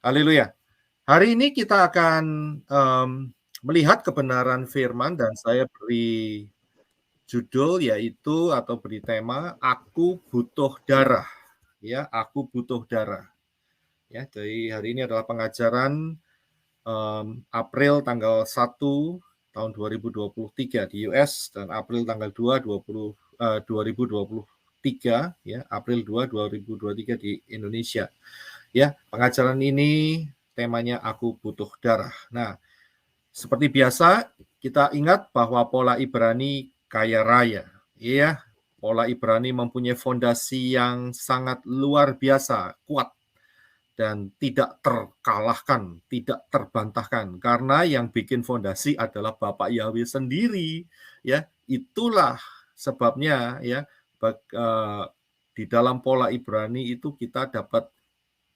Haleluya. Hari ini kita akan melihat kebenaran firman dan saya beri judul yaitu atau beri tema Aku Butuh Darah. Ya, aku butuh darah. Ya, jadi hari ini adalah pengajaran April tanggal 1 tahun 2023 di US dan April tanggal 2 2023 ya, April 2 2023 di Indonesia. Ya, pengajaran ini temanya Aku Butuh Darah. Nah, seperti biasa kita ingat bahwa pola Ibrani kaya raya. Ya, pola Ibrani mempunyai fondasi yang sangat luar biasa, kuat dan tidak terkalahkan, tidak terbantahkan karena yang bikin fondasi adalah Bapak Yahweh sendiri. Ya, itulah sebabnya ya di dalam pola Ibrani itu kita dapat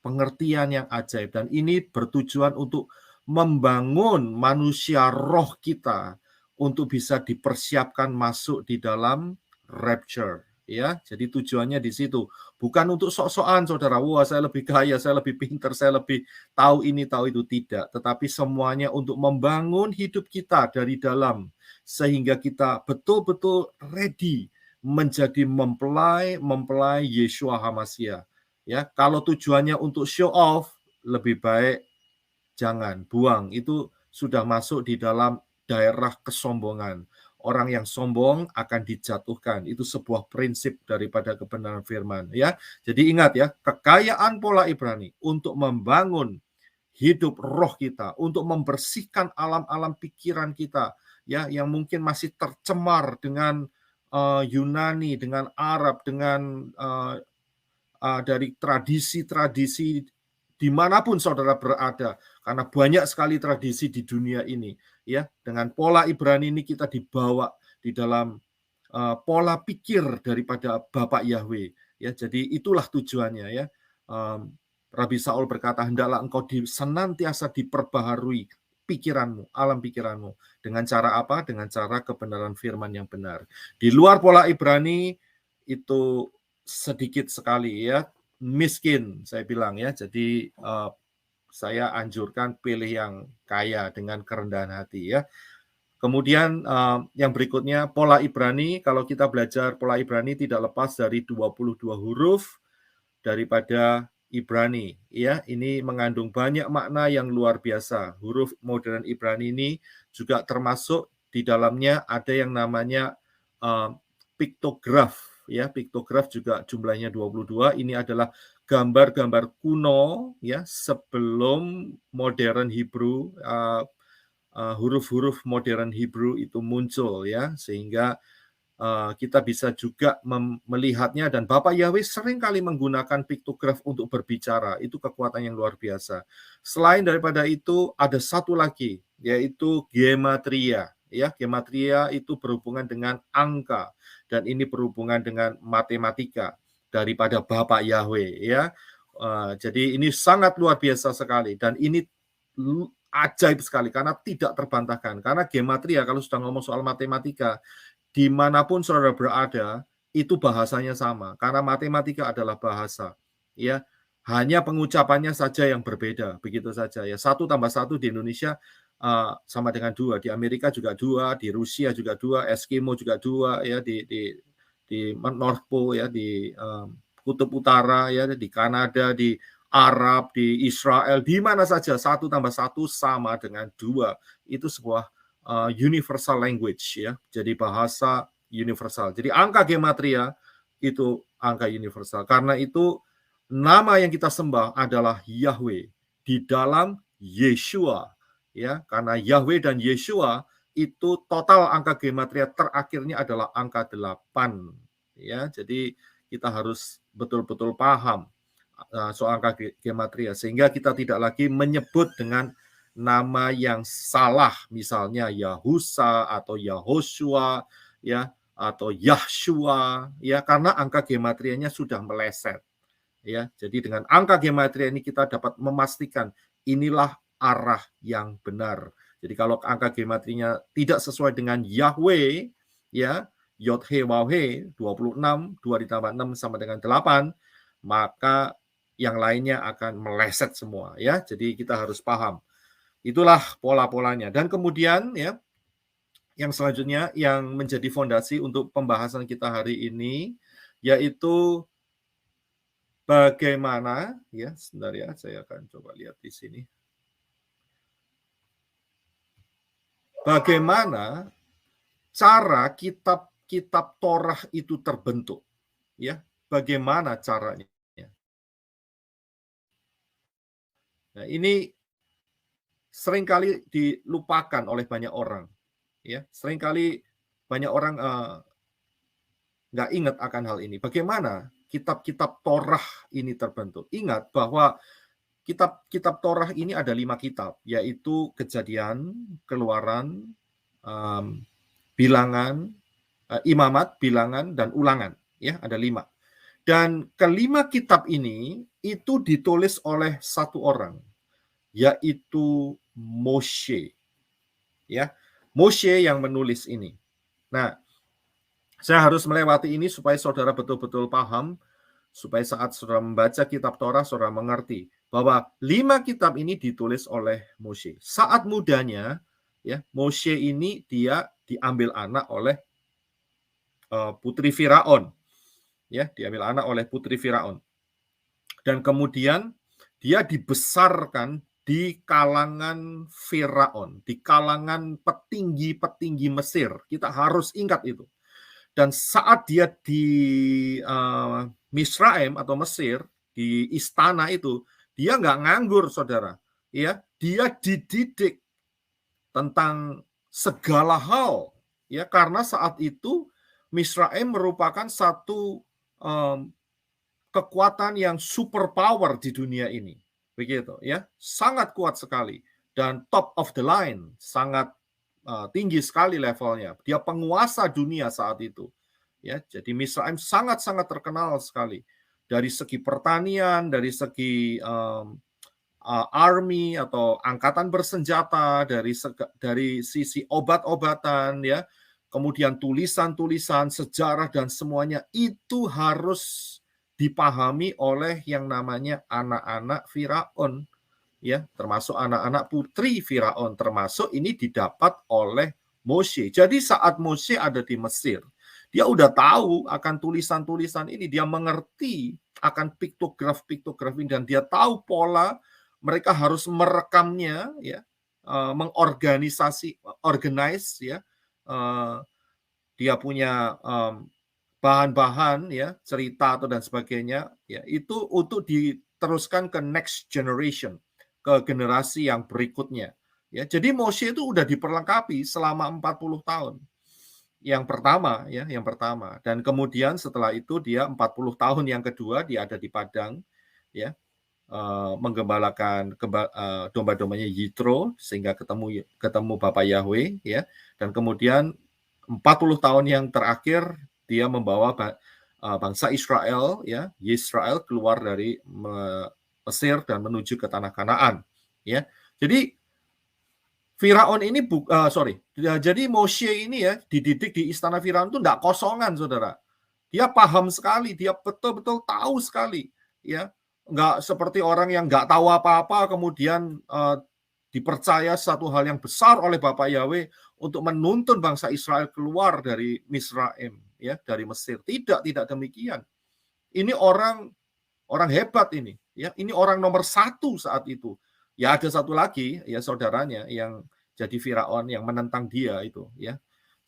pengertian yang ajaib dan ini bertujuan untuk membangun manusia roh kita untuk bisa dipersiapkan masuk di dalam rapture ya. Jadi tujuannya di situ. Bukan untuk sok-sokan Saudara, wah saya lebih kaya, saya lebih pintar, saya lebih tahu ini, tahu itu, tidak. Tetapi semuanya untuk membangun hidup kita dari dalam sehingga kita betul-betul ready menjadi mempelai Yeshua HaMashiach. Ya, kalau tujuannya untuk show off, lebih baik jangan, buang. Itu sudah masuk di dalam daerah kesombongan. Orang yang sombong akan dijatuhkan. Itu sebuah prinsip daripada kebenaran firman, ya. Jadi ingat ya, kekayaan pola Ibrani untuk membangun hidup roh kita, untuk membersihkan alam-alam pikiran kita, ya, yang mungkin masih tercemar dengan Yunani, dengan Arab, dengan dari tradisi-tradisi dimanapun saudara berada, karena banyak sekali tradisi di dunia ini, ya. Dengan pola Ibrani ini kita dibawa di dalam pola pikir daripada Bapak Yahweh, ya. Jadi itulah tujuannya, ya. Rabi Saul berkata, hendaklah engkau senantiasa diperbaharui pikiranmu, alam pikiranmu. Dengan cara apa? Dengan cara kebenaran firman yang benar. Di luar pola Ibrani itu sedikit sekali ya, miskin saya bilang ya. Jadi saya anjurkan pilih yang kaya dengan kerendahan hati ya. Kemudian yang berikutnya pola Ibrani, kalau kita belajar pola Ibrani tidak lepas dari 22 huruf daripada Ibrani ya. Ini mengandung banyak makna yang luar biasa. Huruf modern Ibrani ini juga termasuk di dalamnya ada yang namanya piktograf ya. Piktograf juga jumlahnya 22. Ini adalah gambar-gambar kuno ya sebelum modern Hebrew, huruf-huruf modern Hebrew itu muncul ya, sehingga kita bisa juga melihatnya, dan Bapak Yahweh sering kali menggunakan piktograf untuk berbicara. Itu kekuatan yang luar biasa. Selain daripada itu ada satu lagi, yaitu gematria. Ya, gematria itu berhubungan dengan angka dan ini berhubungan dengan matematika daripada Bapak Yahweh ya. Jadi ini sangat luar biasa sekali dan ini ajaib sekali karena tidak terbantahkan. Karena gematria, kalau sudah ngomong soal matematika, dimanapun saudara berada, itu bahasanya sama. Karena matematika adalah bahasa. Ya, hanya pengucapannya saja yang berbeda. Begitu saja. Ya, 1 tambah 1 di Indonesia sama dengan 2. Di Amerika juga 2. Di Rusia juga 2. Eskimo juga 2. Ya, di North Pole, ya, di Kutub Utara, ya, di Kanada, di Arab, di Israel, di mana saja 1 tambah 1 sama dengan 2. Itu sebuah universal language ya. Jadi bahasa universal. Jadi angka gematria itu angka universal. Karena itu nama yang kita sembah adalah Yahweh di dalam Yeshua ya. Karena Yahweh dan Yeshua itu total angka gematria terakhirnya adalah angka 8 ya. Jadi kita harus betul-betul paham soal angka gematria sehingga kita tidak lagi menyebut dengan nama yang salah, misalnya Yahusa atau Yahoshua ya, atau Yahshua ya, karena angka gematrianya sudah meleset ya. Jadi dengan angka gematria ini kita dapat memastikan inilah arah yang benar. Jadi kalau angka gematrinya tidak sesuai dengan Yahweh ya, Yod He Waw He 26, 2 ditambah 6 sama dengan 8, maka yang lainnya akan meleset semua, ya. Jadi kita harus paham. Itulah pola-polanya. Dan kemudian ya, yang selanjutnya yang menjadi fondasi untuk pembahasan kita hari ini yaitu bagaimana, ya, sebentar ya, saya akan coba lihat di sini. Bagaimana cara kitab Torah itu terbentuk, ya? Bagaimana caranya? Nah, ini seringkali dilupakan oleh banyak orang, ya. Seringkali banyak orang nggak ingat akan hal ini. Bagaimana kitab-kitab Torah ini terbentuk? Ingat bahwa kitab Torah ini ada 5 kitab, yaitu Kejadian, Keluaran, Bilangan, Imamat, Bilangan, dan Ulangan. Ya, ada 5. Dan kelima kitab ini itu ditulis oleh satu orang, yaitu Moshe. Ya, Moshe yang menulis ini. Nah, saya harus melewati ini supaya saudara betul-betul paham, supaya saat saudara membaca kitab Torah, saudara mengerti bahwa 5 kitab ini ditulis oleh Moshe. Saat mudanya, ya, Moshe ini dia diambil anak oleh putri Firaun. Ya, diambil anak oleh putri Firaun. Dan kemudian dia dibesarkan di kalangan Firaun, di kalangan petinggi-petinggi Mesir. Kita harus ingat itu. Dan saat dia di Misraim atau Mesir, di istana itu, dia nggak nganggur, saudara. Ya, dia dididik tentang segala hal. Ya, karena saat itu Misraim merupakan satu kekuatan yang super power di dunia ini. Begitu, ya. Sangat kuat sekali. Dan top of the line, sangat tinggi sekali levelnya. Dia penguasa dunia saat itu. Ya, jadi Misraim sangat-sangat terkenal sekali dari segi pertanian, dari segi army atau angkatan bersenjata, dari sisi obat-obatan, ya, kemudian tulisan-tulisan sejarah dan semuanya itu harus dipahami oleh yang namanya anak-anak Firaun. Ya, termasuk anak-anak putri Firaun, termasuk ini didapat oleh Moshe. Jadi saat Moshe ada di Mesir, dia udah tahu akan tulisan-tulisan ini, dia mengerti akan piktograf ini, dan dia tahu pola mereka harus merekamnya, ya, organize, ya, dia punya bahan-bahan, ya, cerita atau dan sebagainya, ya, itu untuk diteruskan ke next generation, ke generasi yang berikutnya. Ya, jadi Moshe itu udah diperlengkapi selama 40 tahun. Yang pertama, ya, yang pertama. Dan kemudian setelah itu dia 40 tahun yang kedua dia ada di padang, ya, menggembalakan domba-dombanya Yitro sehingga ketemu Bapa Yahweh, ya. Dan kemudian 40 tahun yang terakhir dia membawa bangsa Israel, ya, Yisrael keluar dari Mesir dan menuju ke tanah Kanaan, ya. Jadi Firaun ini jadi Moshe ini, ya, dididik di istana Firaun itu enggak kosongan, saudara. Dia paham sekali, dia betul-betul tahu sekali, ya. Enggak seperti orang yang enggak tahu apa-apa kemudian dipercaya satu hal yang besar oleh Bapa Yahweh untuk menuntun bangsa Israel keluar dari Misraim, ya, dari Mesir. Tidak demikian. Ini orang hebat ini, ya. Ini orang nomor 1 saat itu. Ya, ada satu lagi, ya, saudaranya yang jadi Firaun yang menentang dia itu, ya.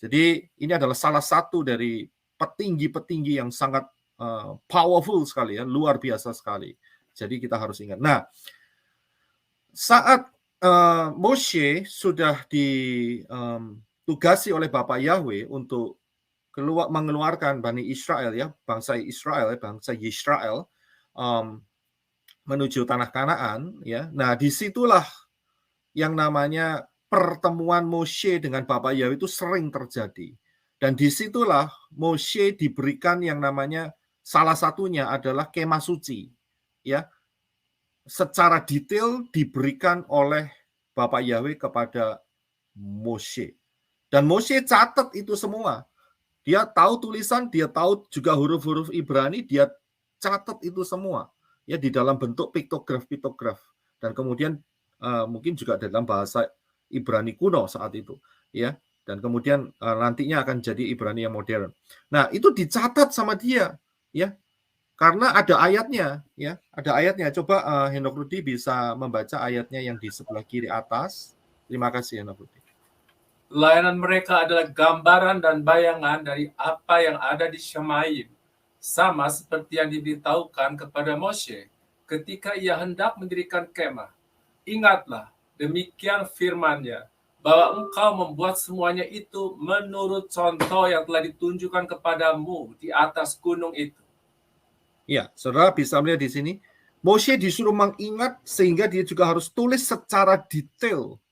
Jadi ini adalah salah satu dari petinggi-petinggi yang sangat powerful sekali, ya, luar biasa sekali. Jadi kita harus ingat. Nah, saat Moshe sudah ditugasi oleh Bapa Yahweh untuk mengeluarkan Bani Israel, ya, bangsa Israel, bangsa Yisrael, menuju tanah Kanaan, ya. Nah, disitulah yang namanya pertemuan Moshe dengan Bapa Yahweh itu sering terjadi. Dan disitulah Moshe diberikan yang namanya, salah satunya adalah kemah suci, ya. Secara detail diberikan oleh Bapa Yahweh kepada Moshe. Dan Moshe catat itu semua. Dia tahu tulisan, dia tahu juga huruf-huruf Ibrani, dia catat itu semua. ya di dalam bentuk piktograf, dan kemudian mungkin juga dalam bahasa Ibrani kuno saat itu, ya, dan kemudian nantinya akan jadi Ibrani yang modern. Nah, itu dicatat sama dia, ya, karena ada ayatnya, ya, ada ayatnya. Coba Henok Rudi bisa membaca ayatnya yang di sebelah kiri atas. Terima kasih, Henok Rudi. Layanan mereka adalah gambaran dan bayangan dari apa yang ada di Syamaim, sama seperti yang diberitahukan kepada Moshe ketika ia hendak mendirikan kemah. Ingatlah, demikian firman-Nya, bahwa engkau membuat semuanya itu menurut contoh yang telah ditunjukkan kepadamu di atas gunung itu. Ya, saudara bisa melihat di sini, Moshe disuruh mengingat sehingga dia juga harus tulis secara detail.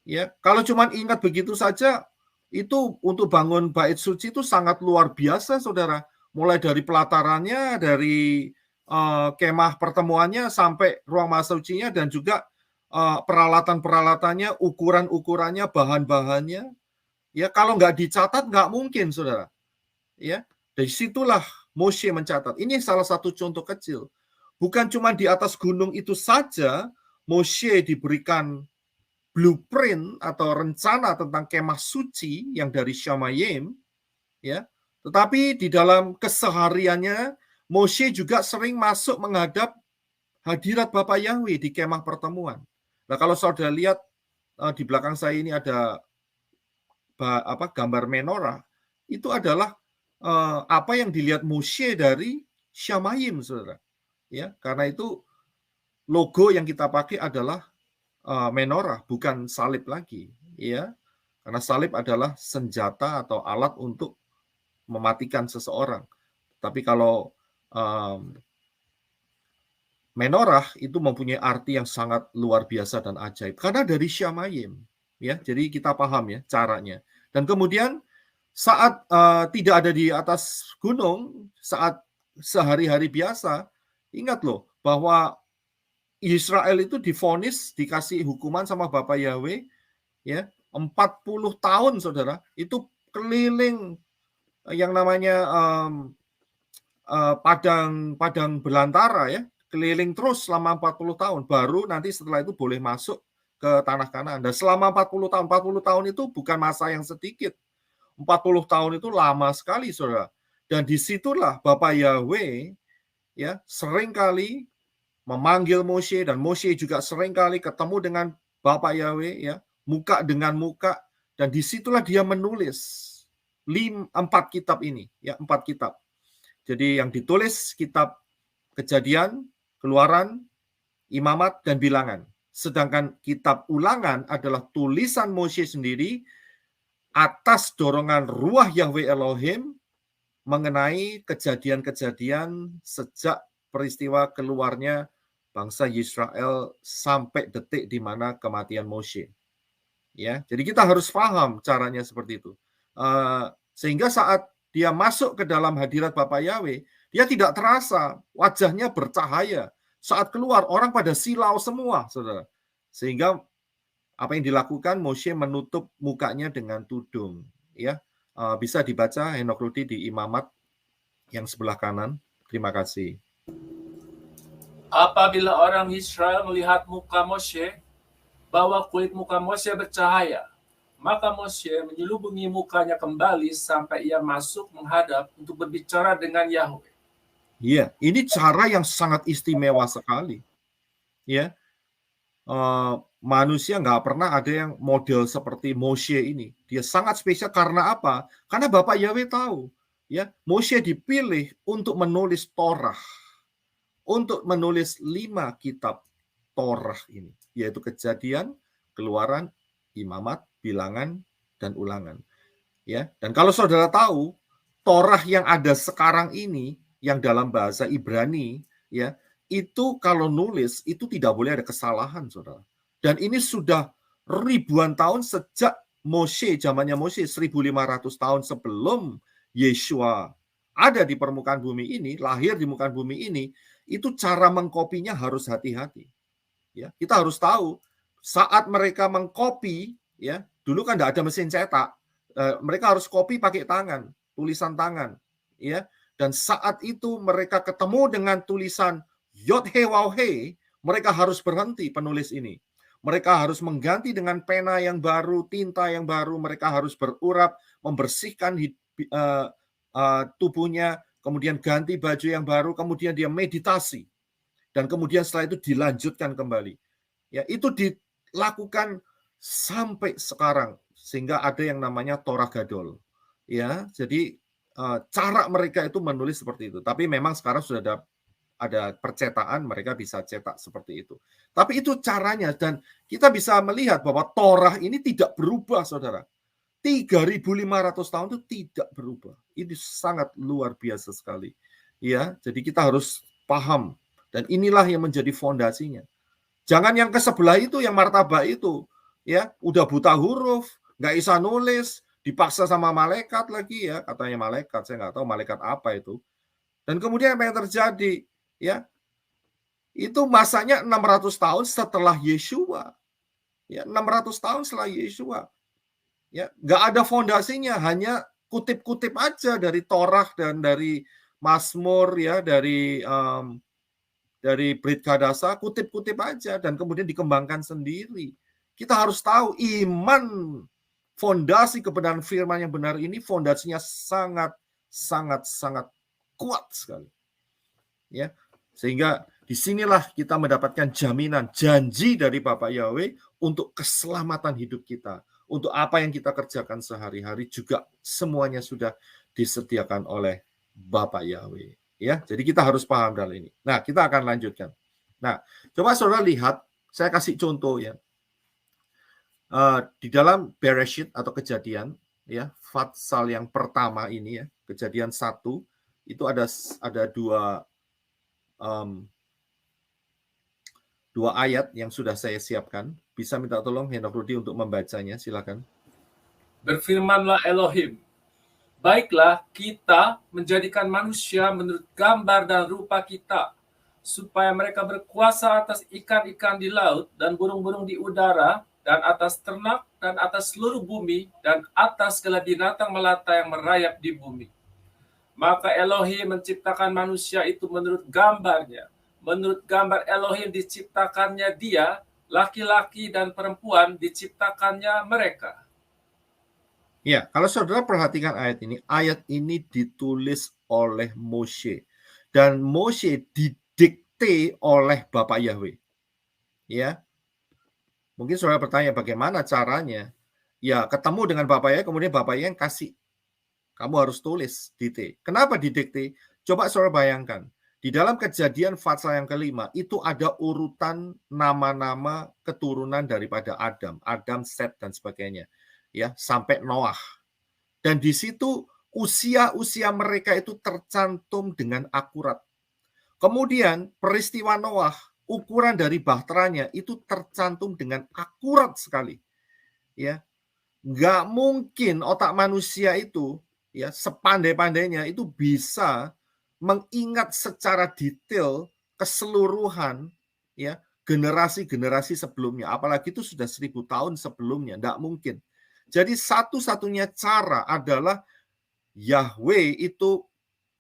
Ya, kalau cuma ingat begitu saja, itu untuk bangun bait suci itu sangat luar biasa, saudara. Mulai dari pelatarannya, dari kemah pertemuannya, sampai ruang maha sucinya, dan juga peralatan-peralatannya, ukuran-ukurannya, bahan-bahannya. Ya, kalau nggak dicatat nggak mungkin, saudara. Ya, dari situlah Moshe mencatat. Ini salah satu contoh kecil. Bukan cuma di atas gunung itu saja Moshe diberikan blueprint atau rencana tentang kemah suci yang dari Shamayim, ya. Tetapi di dalam kesehariannya Moshe juga sering masuk menghadap hadirat Bapa Yahweh di kemah pertemuan. Nah, kalau saudara lihat di belakang saya ini ada gambar menorah, itu adalah apa yang dilihat Moshe dari Shamayim, saudara. Ya, karena itu logo yang kita pakai adalah menorah, bukan salib lagi, ya, karena salib adalah senjata atau alat untuk mematikan seseorang. Tapi kalau menorah itu mempunyai arti yang sangat luar biasa dan ajaib, karena dari Shamayim, ya. Jadi kita paham ya caranya. Dan kemudian saat tidak ada di atas gunung, saat sehari-hari biasa, ingat loh bahwa Israel itu divonis, dikasih hukuman sama Bapak Yahweh, ya, 40 tahun, saudara, itu keliling yang namanya padang belantara, ya, keliling terus selama 40 tahun, baru nanti setelah itu boleh masuk ke tanah Kanaan. Dan selama 40 tahun itu bukan masa yang sedikit. 40 tahun itu lama sekali, saudara. Dan disitulah Bapak Yahweh, ya, seringkali memanggil Moshe, dan Moshe juga seringkali ketemu dengan Bapak Yahweh, ya, muka dengan muka, dan disitulah dia menulis 4 kitab ini, ya, 4 kitab. Jadi yang ditulis kitab Kejadian, Keluaran, Imamat, dan Bilangan. Sedangkan kitab Ulangan adalah tulisan Moshe sendiri atas dorongan Ruah Yahweh Elohim mengenai kejadian-kejadian sejak peristiwa keluarnya bangsa Israel sampai detik di mana kematian Moshe. Ya, jadi kita harus paham caranya seperti itu. Sehingga saat dia masuk ke dalam hadirat Bapa Yahweh, dia tidak terasa, wajahnya bercahaya. Saat keluar, orang pada silau semua, saudara. Sehingga apa yang dilakukan, Moshe menutup mukanya dengan tudung. Ya, bisa dibaca Henok Rudi di Imamat yang sebelah kanan. Terima kasih. Apabila orang Israel melihat muka Moshe, bahwa kulit muka Moshe bercahaya, maka Moshe menyelubungi mukanya kembali sampai ia masuk menghadap untuk berbicara dengan Yahweh. Iya, ini cara yang sangat istimewa sekali. Ya, manusia nggak pernah ada yang model seperti Moshe ini. Dia sangat spesial karena apa? Karena Bapak Yahweh tahu, ya, Moshe dipilih untuk menulis Torah, untuk menulis 5 kitab Torah ini, yaitu Kejadian, Keluaran, Imamat, Bilangan, dan Ulangan. Ya, dan kalau saudara tahu, Torah yang ada sekarang ini, yang dalam bahasa Ibrani, ya, itu kalau nulis itu tidak boleh ada kesalahan, saudara. Dan ini sudah ribuan tahun sejak Moshe, zamannya Moshe, 1500 tahun sebelum Yeshua ada di permukaan bumi ini, lahir di permukaan bumi ini, itu cara mengkopinya harus hati-hati. Ya, kita harus tahu saat mereka mengkopi, ya, dulu kan tidak ada mesin cetak, mereka harus kopi pakai tangan, tulisan tangan, ya. Dan saat itu mereka ketemu dengan tulisan Yod He Waw He, mereka harus berhenti penulis ini. Mereka harus mengganti dengan pena yang baru, tinta yang baru, mereka harus berurap, membersihkan tubuhnya, kemudian ganti baju yang baru, kemudian dia meditasi. Dan kemudian setelah itu dilanjutkan kembali. Ya, itu dilakukan sampai sekarang sehingga ada yang namanya Torah Gadol. Ya, jadi cara mereka itu menulis seperti itu. Tapi memang sekarang sudah ada percetakan, mereka bisa cetak seperti itu. Tapi itu caranya, dan kita bisa melihat bahwa Torah ini tidak berubah, saudara. 3.500 tahun itu tidak berubah. Ini sangat luar biasa sekali. Ya, jadi kita harus paham, dan inilah yang menjadi fondasinya. Jangan yang ke sebelah itu, yang martabak itu, ya, udah buta huruf, nggak bisa nulis, dipaksa sama malaikat lagi, ya, katanya malaikat, saya nggak tahu malaikat apa itu. Dan kemudian apa yang terjadi? Ya, itu masanya 600 tahun setelah Yeshua. Ya, 600 tahun setelah Yeshua. Ya, nggak ada fondasinya, hanya kutip-kutip aja dari Torah dan dari Mazmur, ya, dari Brit Kadasa, kutip-kutip aja dan kemudian dikembangkan sendiri. Kita harus tahu iman, fondasi kebenaran firman yang benar ini fondasinya sangat kuat sekali. Ya, sehingga disinilah kita mendapatkan jaminan, janji dari Bapak Yahweh untuk keselamatan hidup kita, untuk apa yang kita kerjakan sehari-hari juga semuanya sudah disediakan oleh Bapak Yahweh. Ya, jadi kita harus paham dalam ini. Nah, kita akan lanjutkan. Nah, coba saudara lihat, saya kasih contoh ya. Di dalam Bereshit atau Kejadian, ya, pasal yang pertama ini ya, Kejadian 1, itu ada dua ayat yang sudah saya siapkan. Bisa minta tolong Henok Rudi untuk membacanya, silakan. Berfirmanlah Elohim, baiklah kita menjadikan manusia menurut gambar dan rupa kita, supaya mereka berkuasa atas ikan-ikan di laut dan burung-burung di udara, dan atas ternak, dan atas seluruh bumi, dan atas segala binatang melata yang merayap di bumi. Maka Elohim menciptakan manusia itu menurut gambarnya. Menurut gambar Elohim diciptakannya dia, laki-laki dan perempuan diciptakannya mereka. Ya, kalau saudara perhatikan ayat ini ditulis oleh Moshe. Dan Moshe didikte oleh Bapak Yahweh. Ya, mungkin saudara bertanya bagaimana caranya? Ya, ketemu dengan Bapak Yahweh, kemudian Bapak Yahweh kasih. Kamu harus tulis dikte. Kenapa didikte? Coba saudara bayangkan. Di dalam Kejadian pasal yang kelima, itu ada urutan nama-nama keturunan daripada Adam, Set, dan sebagainya. Ya, sampai Noah. Dan di situ usia-usia mereka itu tercantum dengan akurat. Kemudian peristiwa Noah, ukuran dari bahteranya itu tercantum dengan akurat sekali. Ya, nggak mungkin otak manusia itu, ya, sepandai-pandainya itu bisa mengingat secara detail keseluruhan, ya, generasi-generasi sebelumnya, apalagi itu sudah 1000 tahun sebelumnya, nggak mungkin. Jadi satu-satunya cara adalah Yahweh itu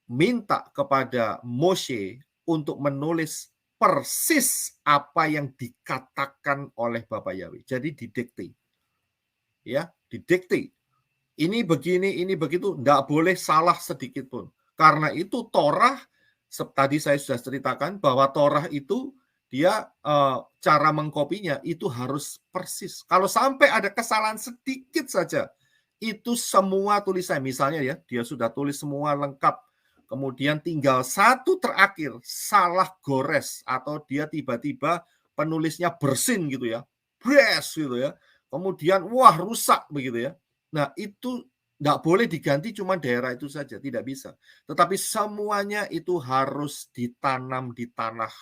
minta kepada Moshe untuk menulis persis apa yang dikatakan oleh Bapak Yahweh. Jadi didikte. Ya, didikte. Ini begini, ini begitu, enggak boleh salah sedikit pun. Karena itu Torah, tadi saya sudah ceritakan bahwa Torah itu dia cara mengkopinya itu harus persis. Kalau sampai ada kesalahan sedikit saja, itu semua tulisan, misalnya ya, dia sudah tulis semua lengkap, kemudian tinggal satu terakhir salah gores atau dia tiba-tiba penulisnya bersin gitu ya, bres gitu ya, kemudian wah rusak begitu ya. Nah, itu nggak boleh diganti cuma daerah itu saja, tidak bisa. Tetapi semuanya itu harus ditanam di tanah.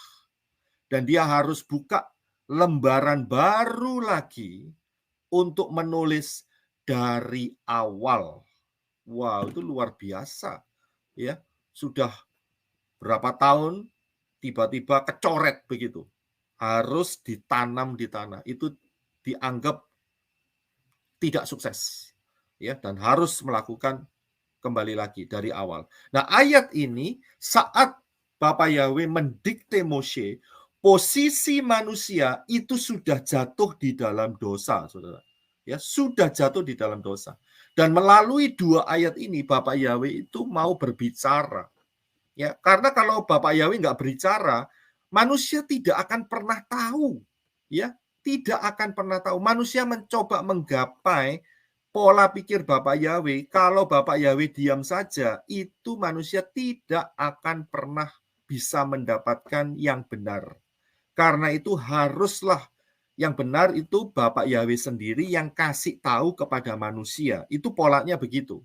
Dan dia harus buka lembaran baru lagi untuk menulis dari awal. Wow, itu luar biasa. Ya, sudah berapa tahun tiba-tiba kecoret begitu. Harus ditanam di tanah. Itu dianggap tidak sukses. Ya, dan harus melakukan kembali lagi dari awal. Nah, ayat ini saat Bapak Yahweh mendikte Moshe, posisi manusia itu sudah jatuh di dalam dosa, saudara. Ya, sudah jatuh di dalam dosa. Dan melalui 2 ayat ini, Bapak Yahweh itu mau berbicara. Ya, karena kalau Bapak Yahweh nggak berbicara, manusia tidak akan pernah tahu. Ya, tidak akan pernah tahu. Manusia mencoba menggapai pola pikir Bapak Yahweh. Kalau Bapak Yahweh diam saja, itu manusia tidak akan pernah bisa mendapatkan yang benar. Karena itu haruslah yang benar itu Bapak Yahweh sendiri yang kasih tahu kepada manusia. Itu polanya begitu.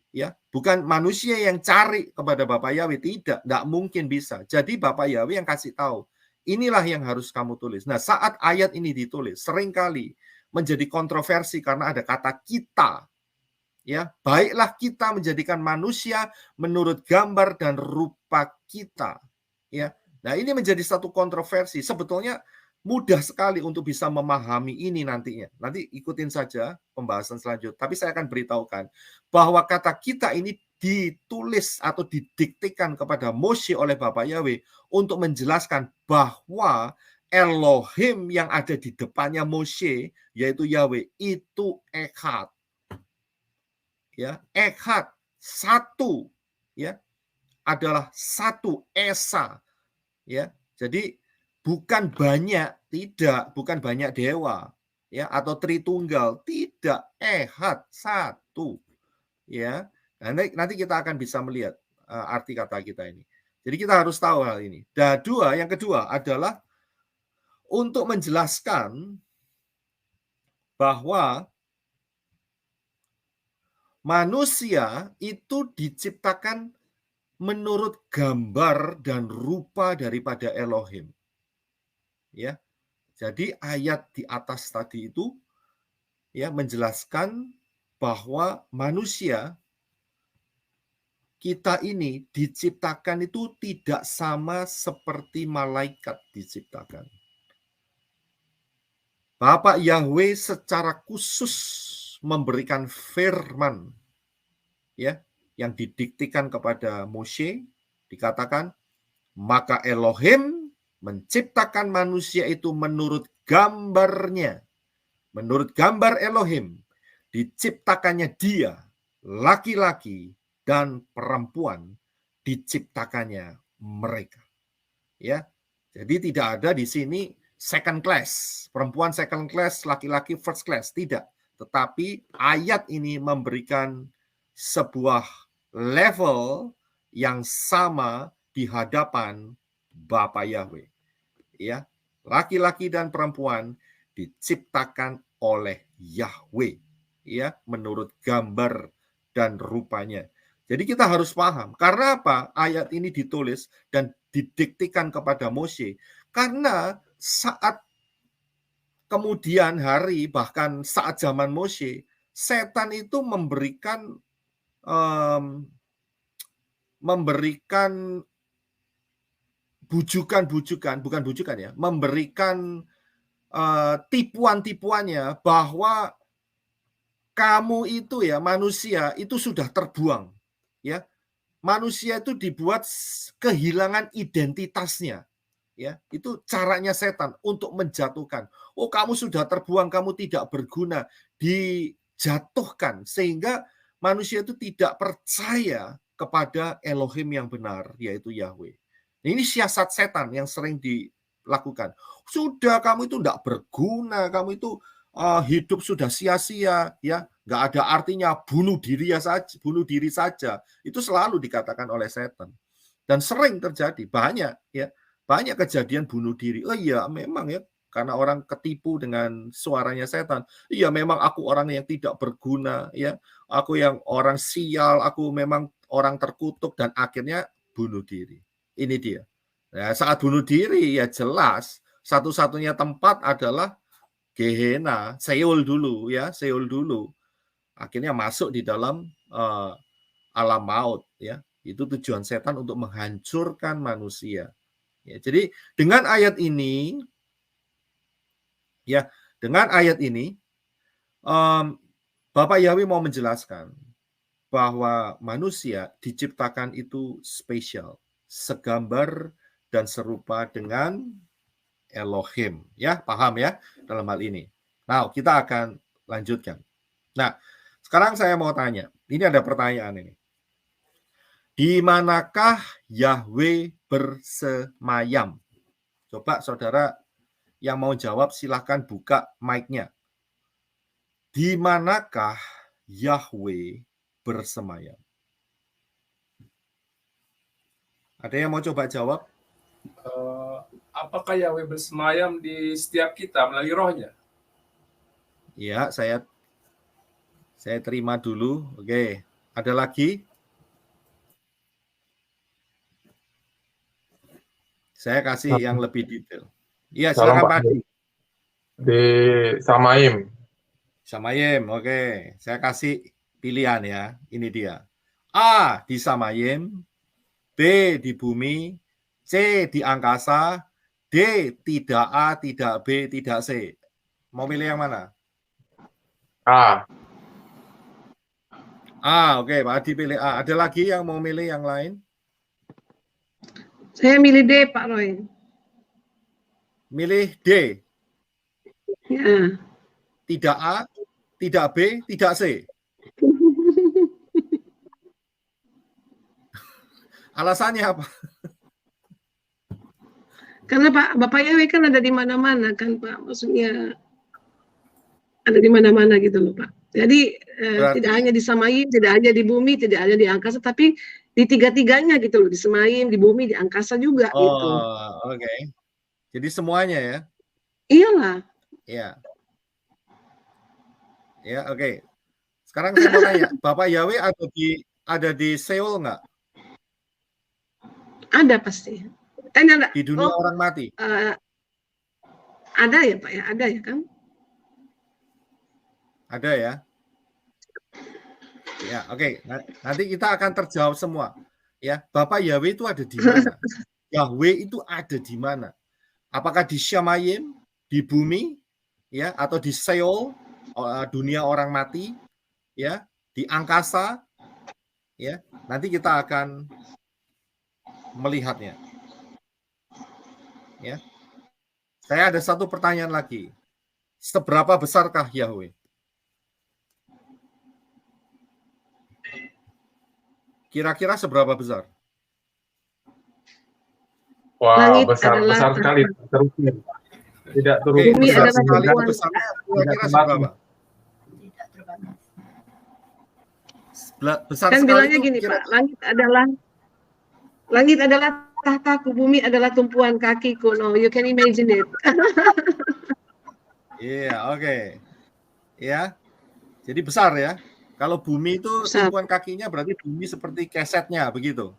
Ya, bukan manusia yang cari kepada Bapak Yahweh, tidak mungkin bisa. Jadi Bapak Yahweh yang kasih tahu. Inilah yang harus kamu tulis. Nah, saat ayat ini ditulis, seringkali menjadi kontroversi karena ada kata kita. Ya, baiklah kita menjadikan manusia menurut gambar dan rupa kita. Ya. Nah, ini menjadi satu kontroversi. Sebetulnya mudah sekali untuk bisa memahami ini nantinya. Nanti ikutin saja pembahasan selanjutnya. Tapi saya akan beritahukan bahwa kata kita ini ditulis atau didiktikan kepada Moshe oleh Bapak Yahweh untuk menjelaskan bahwa Elohim yang ada di depannya Moshe, yaitu Yahweh, itu Echad. Ya, Echad, satu, ya, adalah satu, Esa. Ya, jadi bukan banyak, tidak, bukan banyak dewa, ya, atau Tritunggal, tidak, Echad, satu, ya. Nanti kita akan bisa melihat arti kata kita ini. Jadi kita harus tahu hal ini. Dan yang kedua adalah untuk menjelaskan bahwa manusia itu diciptakan menurut gambar dan rupa daripada Elohim. Ya. Jadi ayat di atas tadi itu ya menjelaskan bahwa manusia kita ini diciptakan itu tidak sama seperti malaikat diciptakan. Bapak Yahweh secara khusus memberikan firman ya yang didiktikan kepada Moshe, dikatakan maka Elohim menciptakan manusia itu menurut gambarnya. Menurut gambar Elohim, diciptakannya dia, laki-laki dan perempuan, diciptakannya mereka. Ya, jadi tidak ada di sini second class, perempuan second class, laki-laki first class, tidak. Tetapi ayat ini memberikan sebuah level yang sama di hadapan Bapa Yahweh. Ya, laki-laki dan perempuan diciptakan oleh Yahweh, ya, menurut gambar dan rupanya. Jadi kita harus paham, karena apa ayat ini ditulis dan didiktikan kepada Moshe? Karena saat kemudian hari, bahkan saat zaman Moshe, setan itu memberikan bujukan-bujukan, bukan bujukan ya, memberikan tipuan-tipuannya bahwa kamu itu ya manusia itu sudah terbuang, ya. Manusia itu dibuat kehilangan identitasnya, ya. Itu caranya setan untuk menjatuhkan. Oh, kamu sudah terbuang, kamu tidak berguna, dijatuhkan sehingga manusia itu tidak percaya kepada Elohim yang benar, yaitu Yahweh. Ini siasat setan yang sering dilakukan. Sudah kamu itu tidak berguna, kamu itu hidup sudah sia-sia, ya, nggak ada artinya, bunuh diri saja. Itu selalu dikatakan oleh setan dan sering terjadi, banyak kejadian bunuh diri. Oh iya, memang ya, karena orang ketipu dengan suaranya setan. Iya, memang aku orang yang tidak berguna, ya, aku yang orang sial, aku memang orang terkutuk dan akhirnya bunuh diri. Ini dia. Nah, saat bunuh diri ya jelas satu-satunya tempat adalah Gehenna, Seol dulu ya, Seol dulu. Akhirnya masuk di dalam alam maut ya. Itu tujuan setan untuk menghancurkan manusia. Ya, jadi dengan ayat ini ya, dengan ayat ini Bapak Yahweh mau menjelaskan bahwa manusia diciptakan itu spesial, segambar dan serupa dengan Elohim. Ya, paham ya dalam hal ini. Nah, kita akan lanjutkan. Nah, sekarang saya mau tanya. Ini ada pertanyaan ini. Di manakah Yahweh bersemayam? Coba saudara yang mau jawab silahkan buka mic-nya. Di manakah Yahweh bersemayam? Ada yang mau coba jawab? Apakah Yahweh bersemayam di setiap kita melalui rohnya? Ya, saya terima dulu. Oke, ada lagi? Saya kasih yang lebih detail. Iya, Salam silakan Pak. Pak Adi. Di Samaim. Samayim, oke. Saya kasih pilihan ya. Ini dia. A di Samayim, B di bumi, C di angkasa, D tidak A, tidak B, tidak C. Mau pilih yang mana? A. A, oke. Pak Adi pilih A. Ada lagi yang mau milih yang lain? Saya milih D, Pak Roy. Milih D. Ya. Tidak A, tidak B, tidak C. Alasannya apa? Karena Bapak Yahweh kan ada di mana-mana kan Pak. Maksudnya ada di mana-mana gitu loh Pak. Jadi tidak hanya di Samaim, tidak hanya di bumi, tidak hanya di angkasa, tapi di tiga-tiganya gitu loh. Di Samaim, di bumi, di angkasa juga gitu. Oke. Jadi semuanya ya? Iyalah. Ya. Ya, oke. Sekarang saya mau tanya, Bapak Yahweh ada di Seoul nggak? Ada pasti. Di dunia orang mati? Ada ya Pak ya, ada ya kan? Ada ya? Ya, oke. Nanti kita akan terjawab semua. Ya, Bapak Yahweh itu ada di mana? Yahweh itu ada di mana? Apakah di Shamayim, di bumi, ya, atau di Seoul, dunia orang mati, ya, di angkasa, ya. Nanti kita akan melihatnya. Ya. Saya ada satu pertanyaan lagi. Seberapa besarkah Yahweh? Kira-kira seberapa besar? Wah, besar sekali. Terukur. Tidak terukur. Bumi besar adalah sekali. tumpuan. Besarnya kira-kira seberapa? Besar Kan sekali bilangnya itu gini Pak, langit adalah tahtaku, bumi adalah tumpuan kakiku. No, you can imagine it. Iya, oke. Ya. Jadi besar ya. Kalau bumi itu Besar. tumpuan kakinya berarti bumi seperti kesetnya begitu.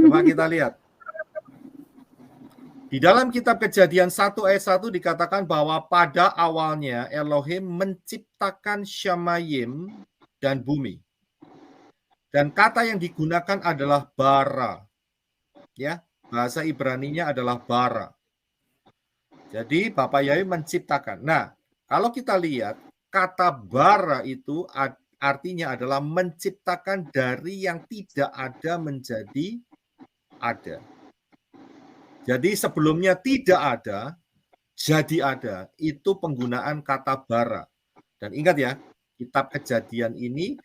Coba kita lihat. Di dalam kitab Kejadian 1 ayat 1 dikatakan bahwa pada awalnya Elohim menciptakan Shamayim dan bumi. Dan kata yang digunakan adalah bara. Ya, bahasa Ibraninya adalah bara. Jadi Bapak Yahweh menciptakan. Nah, kalau kita lihat kata bara itu artinya adalah menciptakan dari yang tidak ada menjadi ada. Jadi sebelumnya tidak ada, jadi ada. Itu penggunaan kata bara. Dan ingat ya, kitab Kejadian ini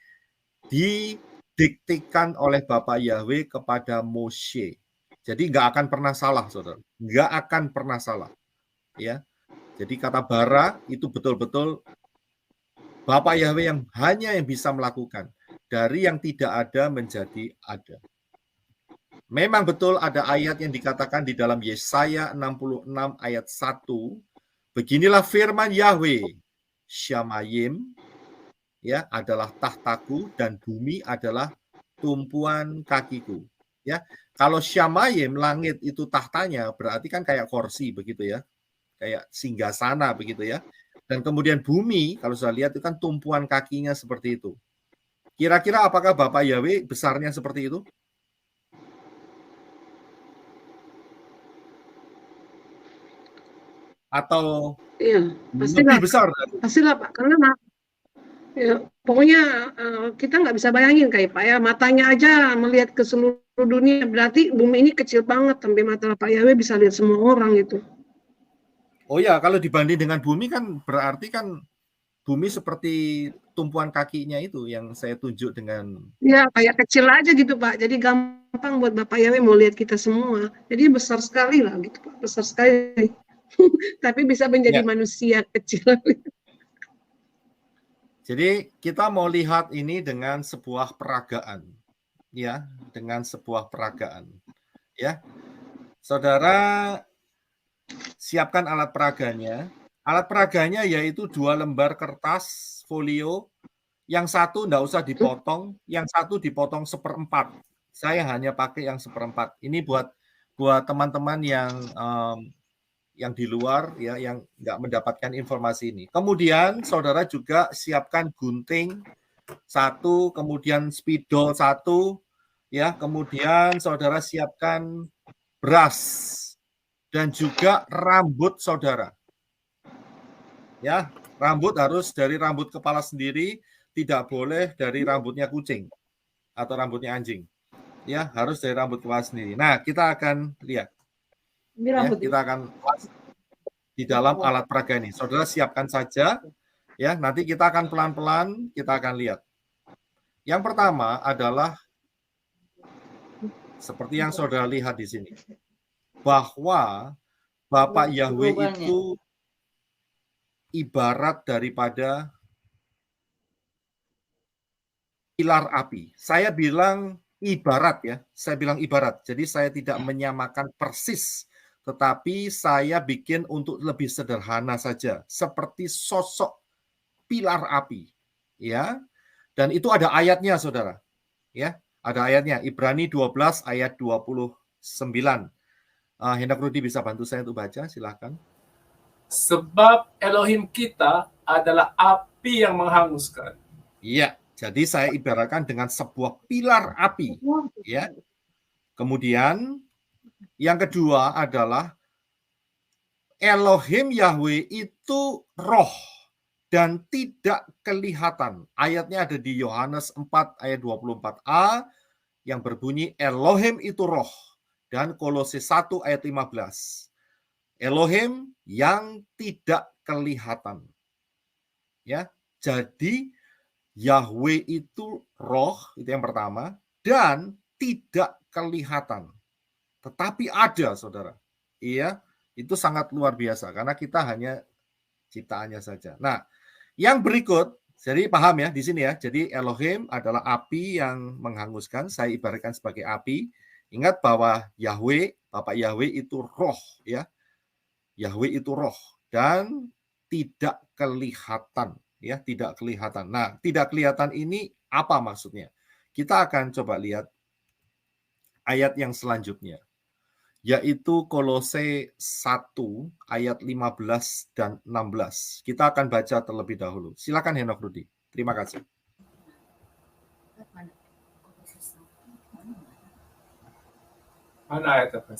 didiktikan oleh Bapak Yahweh kepada Moshe. Jadi nggak akan pernah salah, saudara. Nggak akan pernah salah. Ya, jadi kata bara itu betul-betul Bapak Yahweh yang hanya yang bisa melakukan dari yang tidak ada menjadi ada. Memang betul ada ayat yang dikatakan di dalam Yesaya 66 ayat 1. Beginilah firman Yahweh, Shamayim ya adalah tahtaku dan bumi adalah tumpuan kakiku. Ya, kalau Shamayim langit itu tahtanya berarti kan kayak kursi begitu ya. Kayak singgasana begitu ya. Dan kemudian bumi, kalau saya lihat itu kan tumpuan kakinya seperti itu. Kira-kira apakah Bapak Yahweh besarnya seperti itu? Atau Iya, lebih besar? Pastilah Pak, karena Ya, pokoknya kita nggak bisa bayangin kayak Pak ya, matanya aja melihat ke seluruh dunia, berarti bumi ini kecil banget, sampai mata Pak Yahweh bisa lihat semua orang gitu. Oh ya, kalau dibanding dengan bumi kan berarti kan bumi seperti tumpuan kakinya itu yang saya tunjuk dengan... Ya, kayak kecil aja gitu Pak, jadi gampang buat Bapak Yahweh mau lihat kita semua. Jadi besar sekali lah gitu Pak, besar sekali. Tapi bisa menjadi Ya. manusia kecil. Jadi kita mau lihat ini dengan sebuah peragaan, ya, dengan sebuah peragaan, ya. Saudara siapkan alat peraganya. Alat peraganya yaitu 2 lembar kertas folio, yang satu enggak usah dipotong, yang satu dipotong 1/4. Saya hanya pakai yang 1/4. Ini buat teman-teman yang di luar ya, yang nggak mendapatkan informasi ini. Kemudian saudara juga siapkan gunting 1, kemudian spidol 1, ya, kemudian saudara siapkan beras dan juga rambut saudara. Ya, rambut harus dari rambut kepala sendiri, tidak boleh dari rambutnya kucing atau rambutnya anjing. Ya, harus dari rambut kepala sendiri. Nah, kita akan lihat. Ya, kita akan di dalam alat peraga ini. Saudara siapkan saja, ya. Nanti kita akan pelan-pelan, kita akan lihat. Yang pertama adalah seperti yang saudara lihat di sini, bahwa Bapak Yahweh itu ibarat daripada pilar api. Saya bilang ibarat ya, saya bilang ibarat. Jadi saya tidak menyamakan persis, tetapi saya bikin untuk lebih sederhana saja, seperti sosok pilar api, ya. Dan itu ada ayatnya, saudara. Ya, ada ayatnya. Ibrani 12 ayat 29. Hendak Rudi bisa bantu saya untuk baca, silakan. Sebab Elohim kita adalah api yang menghanguskan. Iya, jadi saya ibaratkan dengan sebuah pilar api, ya. Kemudian yang kedua adalah Elohim Yahweh itu roh dan tidak kelihatan. Ayatnya ada di Yohanes 4 ayat 24a yang berbunyi Elohim itu roh, dan Kolose 1 ayat 15. Elohim yang tidak kelihatan. Ya, jadi Yahweh itu roh, itu yang pertama, dan tidak kelihatan. Tetapi ada, saudara. Iya, itu sangat luar biasa, karena kita hanya ciptaannya saja. Nah, yang berikut, jadi paham ya di sini ya. Jadi Elohim adalah api yang menghanguskan, saya ibaratkan sebagai api. Ingat bahwa Yahweh, Bapak Yahweh itu roh ya. Yahweh itu roh dan tidak kelihatan ya, tidak kelihatan. Nah, tidak kelihatan ini apa maksudnya? Kita akan coba lihat ayat yang selanjutnya, yaitu Kolose 1 ayat 15 dan 16. Kita akan baca terlebih dahulu. Silakan Henok Rudi. Terima kasih. Mana ayat apa?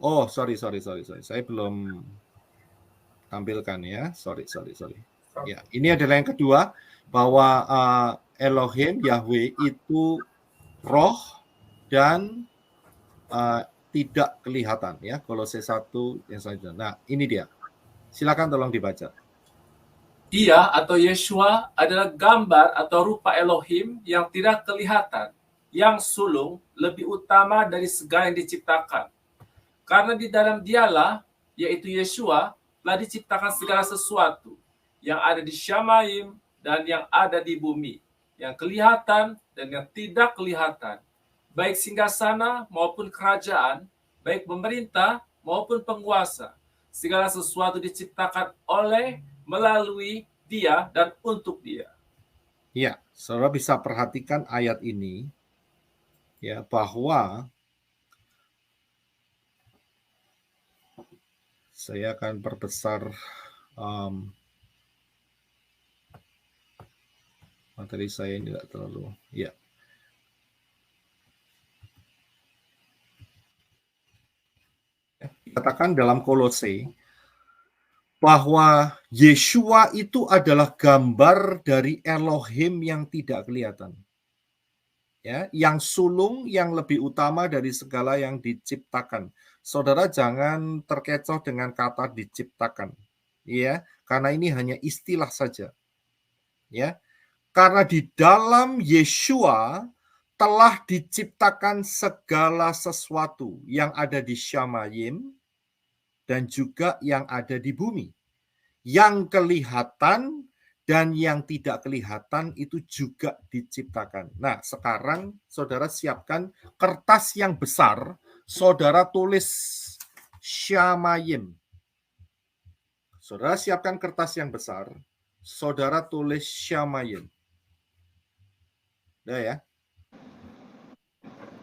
Oh, sorry. Saya belum tampilkan ya. Sorry. Ya, ini adalah yang kedua, bahwa Elohim Yahweh itu roh dan tidak kelihatan ya. Kolose 1 yang selanjutnya. Nah, ini dia. Silakan tolong dibaca. Ia atau Yeshua adalah gambar atau rupa Elohim yang tidak kelihatan, yang sulung lebih utama dari segala yang diciptakan. Karena di dalam dialah, yaitu Yeshua, telah diciptakan segala sesuatu yang ada di Syamaim dan yang ada di bumi, yang kelihatan dan yang tidak kelihatan, baik singgasana maupun kerajaan, baik pemerintah maupun penguasa. Segala sesuatu diciptakan oleh, melalui dia dan untuk dia. Ya, saudara bisa perhatikan ayat ini ya, bahwa saya akan perbesar materi saya ini tidak terlalu ya. Katakan dalam Kolose bahwa Yeshua itu adalah gambar dari Elohim yang tidak kelihatan. Ya, yang sulung, yang lebih utama dari segala yang diciptakan. Saudara jangan terkecoh dengan kata diciptakan, ya, karena ini hanya istilah saja. Ya, karena di dalam Yeshua telah diciptakan segala sesuatu yang ada di Syamayim dan juga yang ada di bumi. Yang kelihatan dan yang tidak kelihatan itu juga diciptakan. Nah, sekarang saudara siapkan kertas yang besar, saudara tulis Syamayim. Saudara siapkan kertas yang besar, saudara tulis Syamayim. Udah ya?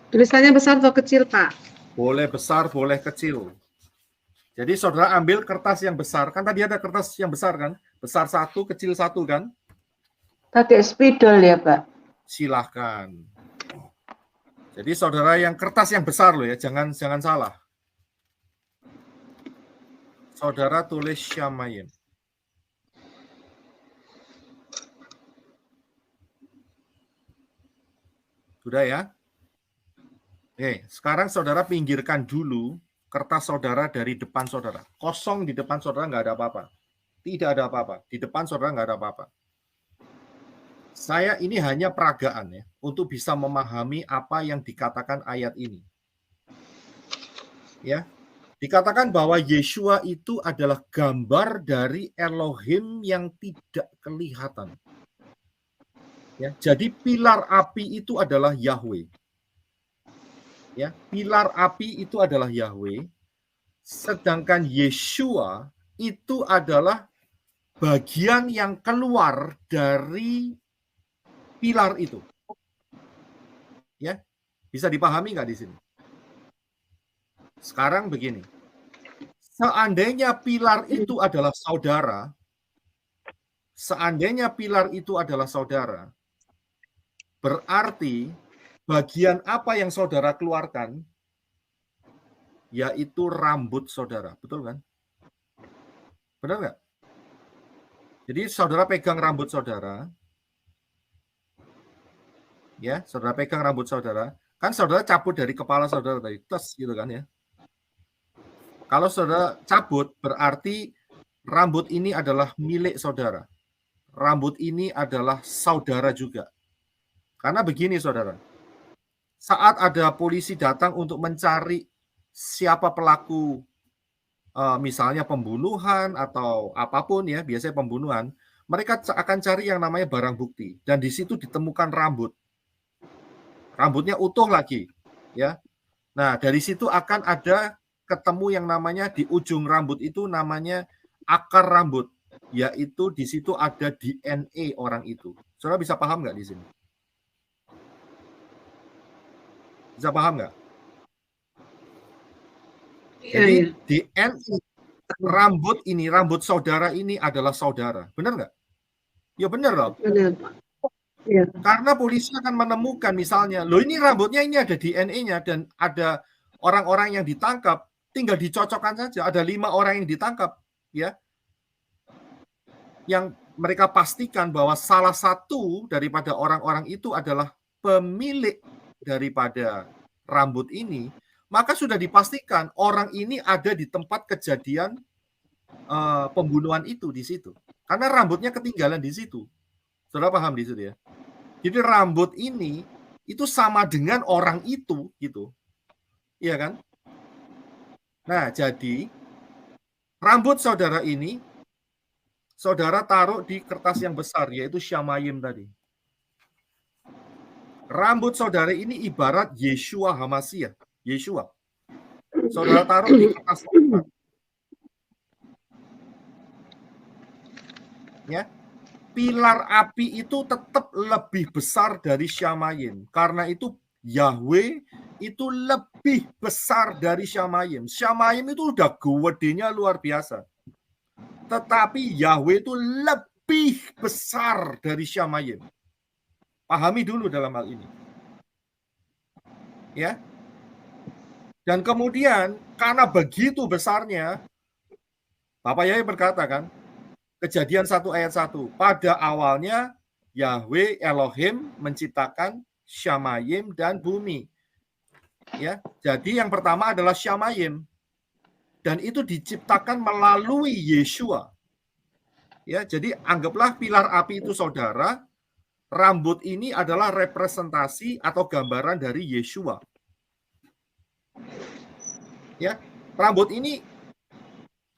Tulisannya besar atau kecil, Pak? Boleh besar, boleh kecil. Jadi saudara ambil kertas yang besar, kan tadi ada kertas yang besar kan? Besar satu, kecil satu kan? Pakai spidol ya, Pak? Silahkan. Jadi saudara yang kertas yang besar loh ya, jangan salah. Saudara tulis Syamayim. Sudah ya? Oke, sekarang saudara pinggirkan dulu kertas saudara dari depan saudara. Kosong di depan saudara, nggak ada apa-apa. Tidak ada apa-apa. Di depan saudara nggak ada apa-apa. Saya ini hanya peragaan ya, untuk bisa memahami apa yang dikatakan ayat ini. Ya, dikatakan bahwa Yeshua itu adalah gambar dari Elohim yang tidak kelihatan. Ya, jadi pilar api itu adalah Yahweh. Ya, pilar api itu adalah Yahweh, sedangkan Yeshua itu adalah bagian yang keluar dari pilar itu. Ya, bisa dipahami nggak di sini? Sekarang begini, seandainya pilar itu adalah saudara, berarti bagian apa yang saudara keluarkan, yaitu rambut saudara. Betul kan? Benar nggak? Jadi saudara pegang rambut saudara. Ya, saudara pegang rambut saudara. Kan saudara cabut dari kepala saudara tadi. Tes gitu kan ya. Kalau saudara cabut, berarti rambut ini adalah milik saudara. Rambut ini adalah saudara juga. Karena begini saudara. Saat ada polisi datang untuk mencari siapa pelaku, misalnya pembunuhan atau apapun ya, biasanya pembunuhan, mereka akan cari yang namanya barang bukti. Dan di situ ditemukan rambut. Rambutnya utuh lagi. Ya. Nah, dari situ akan ada ketemu yang namanya di ujung rambut itu namanya akar rambut. Yaitu di situ ada DNA orang itu. Saudara bisa paham nggak di sini? Bisa paham nggak? Jadi DNA rambut saudara ini adalah saudara. Benar nggak? Ya benar loh. Benar, Pak. Ya. Karena polisi akan menemukan misalnya, loh ini rambutnya ini ada DNA-nya dan ada orang-orang yang ditangkap, tinggal dicocokkan saja. Ada 5 orang yang ditangkap, ya, yang mereka pastikan bahwa salah satu daripada orang-orang itu adalah pemilik daripada rambut ini, maka sudah dipastikan orang ini ada di tempat kejadian pembunuhan itu di situ. Karena rambutnya ketinggalan di situ. Saudara paham di situ ya? Jadi rambut ini itu sama dengan orang itu gitu. Iya kan? Nah, jadi rambut saudara ini saudara taruh di kertas yang besar yaitu Syamayim tadi. Rambut saudara ini ibarat Yeshua Hamasiah, Yeshua. Saudara taruh di kertas besar. Ya. Pilar api itu tetap lebih besar dari Syamayim. Karena itu Yahweh itu lebih besar dari Syamayim. Syamayim itu udah gedenya luar biasa. Tetapi Yahweh itu lebih besar dari Syamayim. Pahami dulu dalam hal ini. Ya. Dan kemudian karena begitu besarnya, Bapak Yahweh berkata kan, Kejadian 1 ayat 1, pada awalnya Yahweh Elohim menciptakan Syamayim dan bumi. Ya, jadi yang pertama adalah Syamayim, dan itu diciptakan melalui Yeshua. Ya, jadi anggaplah pilar api itu saudara, rambut ini adalah representasi atau gambaran dari Yeshua. Ya, rambut ini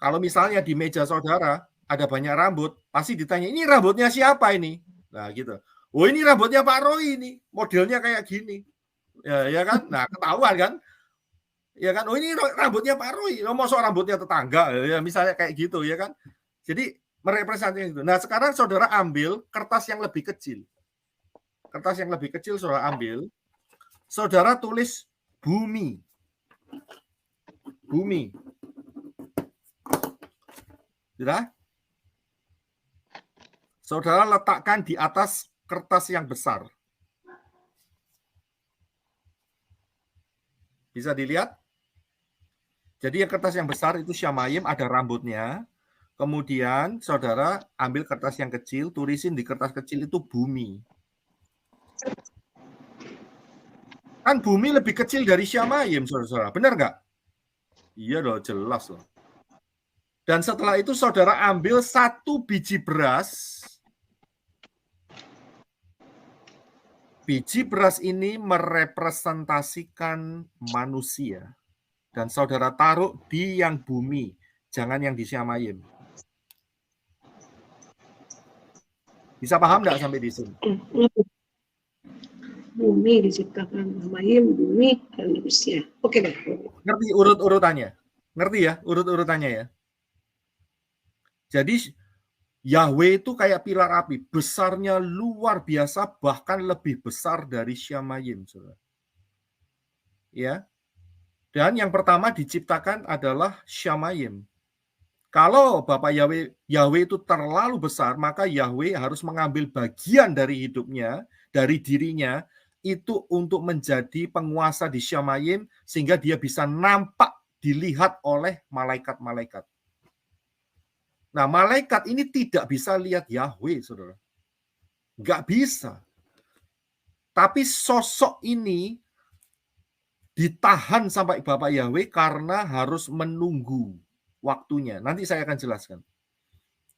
kalau misalnya di meja saudara ada banyak rambut, pasti ditanya, ini rambutnya siapa ini? Nah, gitu. Oh, ini rambutnya Pak Roy ini, modelnya kayak gini. Ya kan? Nah, ketahuan kan? Ya kan? Oh, ini rambutnya Pak Roy. Oh, masa rambutnya tetangga? Ya, misalnya kayak gitu, ya kan? Jadi, merepresentasikan itu. Nah, sekarang saudara ambil kertas yang lebih kecil. Kertas yang lebih kecil saudara ambil. Saudara tulis bumi. Bumi. Sudah? Saudara letakkan di atas kertas yang besar. Bisa dilihat? Jadi yang kertas yang besar itu Syamayim, ada rambutnya. Kemudian saudara ambil kertas yang kecil, tulisin di kertas kecil itu bumi. Kan bumi lebih kecil dari Syamayim, saudara-saudara. Benar nggak? Iya loh, jelas loh. Dan setelah itu saudara ambil 1 biji beras. Biji beras ini merepresentasikan manusia. Dan saudara taruh di yang bumi, jangan yang di Syamayim. Bisa paham nggak sampai di sini? Bumi diciptakan Syamayim, bumi, dan manusia. Oke deh. Ngerti urut-urutannya? Ngerti ya urut-urutannya ya? Jadi Yahweh itu kayak pilar api, besarnya luar biasa, bahkan lebih besar dari Syamayim, saudara. Ya. Dan yang pertama diciptakan adalah Syamayim. Kalau Bapak Yahweh itu terlalu besar, maka Yahweh harus mengambil bagian dari hidupnya, dari dirinya, itu untuk menjadi penguasa di Syamayim, sehingga dia bisa nampak, dilihat oleh malaikat-malaikat. Nah, malaikat ini tidak bisa lihat Yahweh, saudara. Nggak bisa. Tapi sosok ini ditahan sampai Bapak Yahweh karena harus menunggu waktunya. Nanti saya akan jelaskan.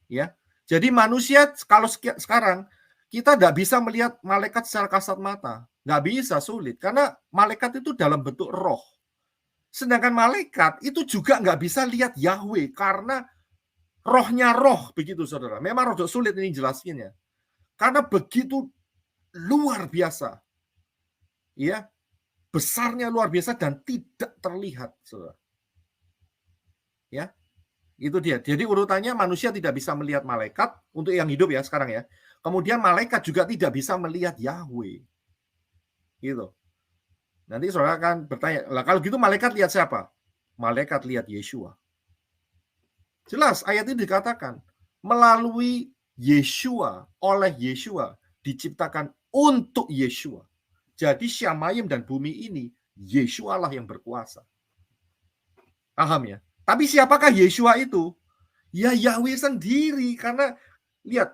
Ya, jadi manusia kalau sekarang kita nggak bisa melihat malaikat secara kasat mata. Nggak bisa, sulit. Karena malaikat itu dalam bentuk roh. Sedangkan malaikat itu juga nggak bisa lihat Yahweh karena rohnya roh, begitu saudara. Memang rada sulit ini jelasinnya. Karena begitu luar biasa. Ya, besarnya luar biasa dan tidak terlihat, saudara. Ya, itu dia. Jadi urutannya manusia tidak bisa melihat malaikat untuk yang hidup ya sekarang ya. Kemudian malaikat juga tidak bisa melihat Yahweh. Gitu. Nanti saudara akan bertanya, lah kalau gitu malaikat lihat siapa? Malaikat lihat Yeshua. Jelas ayat ini dikatakan melalui Yeshua, oleh Yeshua, diciptakan untuk Yeshua. Jadi Syamayim dan bumi ini Yeshua lah yang berkuasa. Paham ya? Tapi siapakah Yeshua itu? Ya Yahweh sendiri. Karena lihat,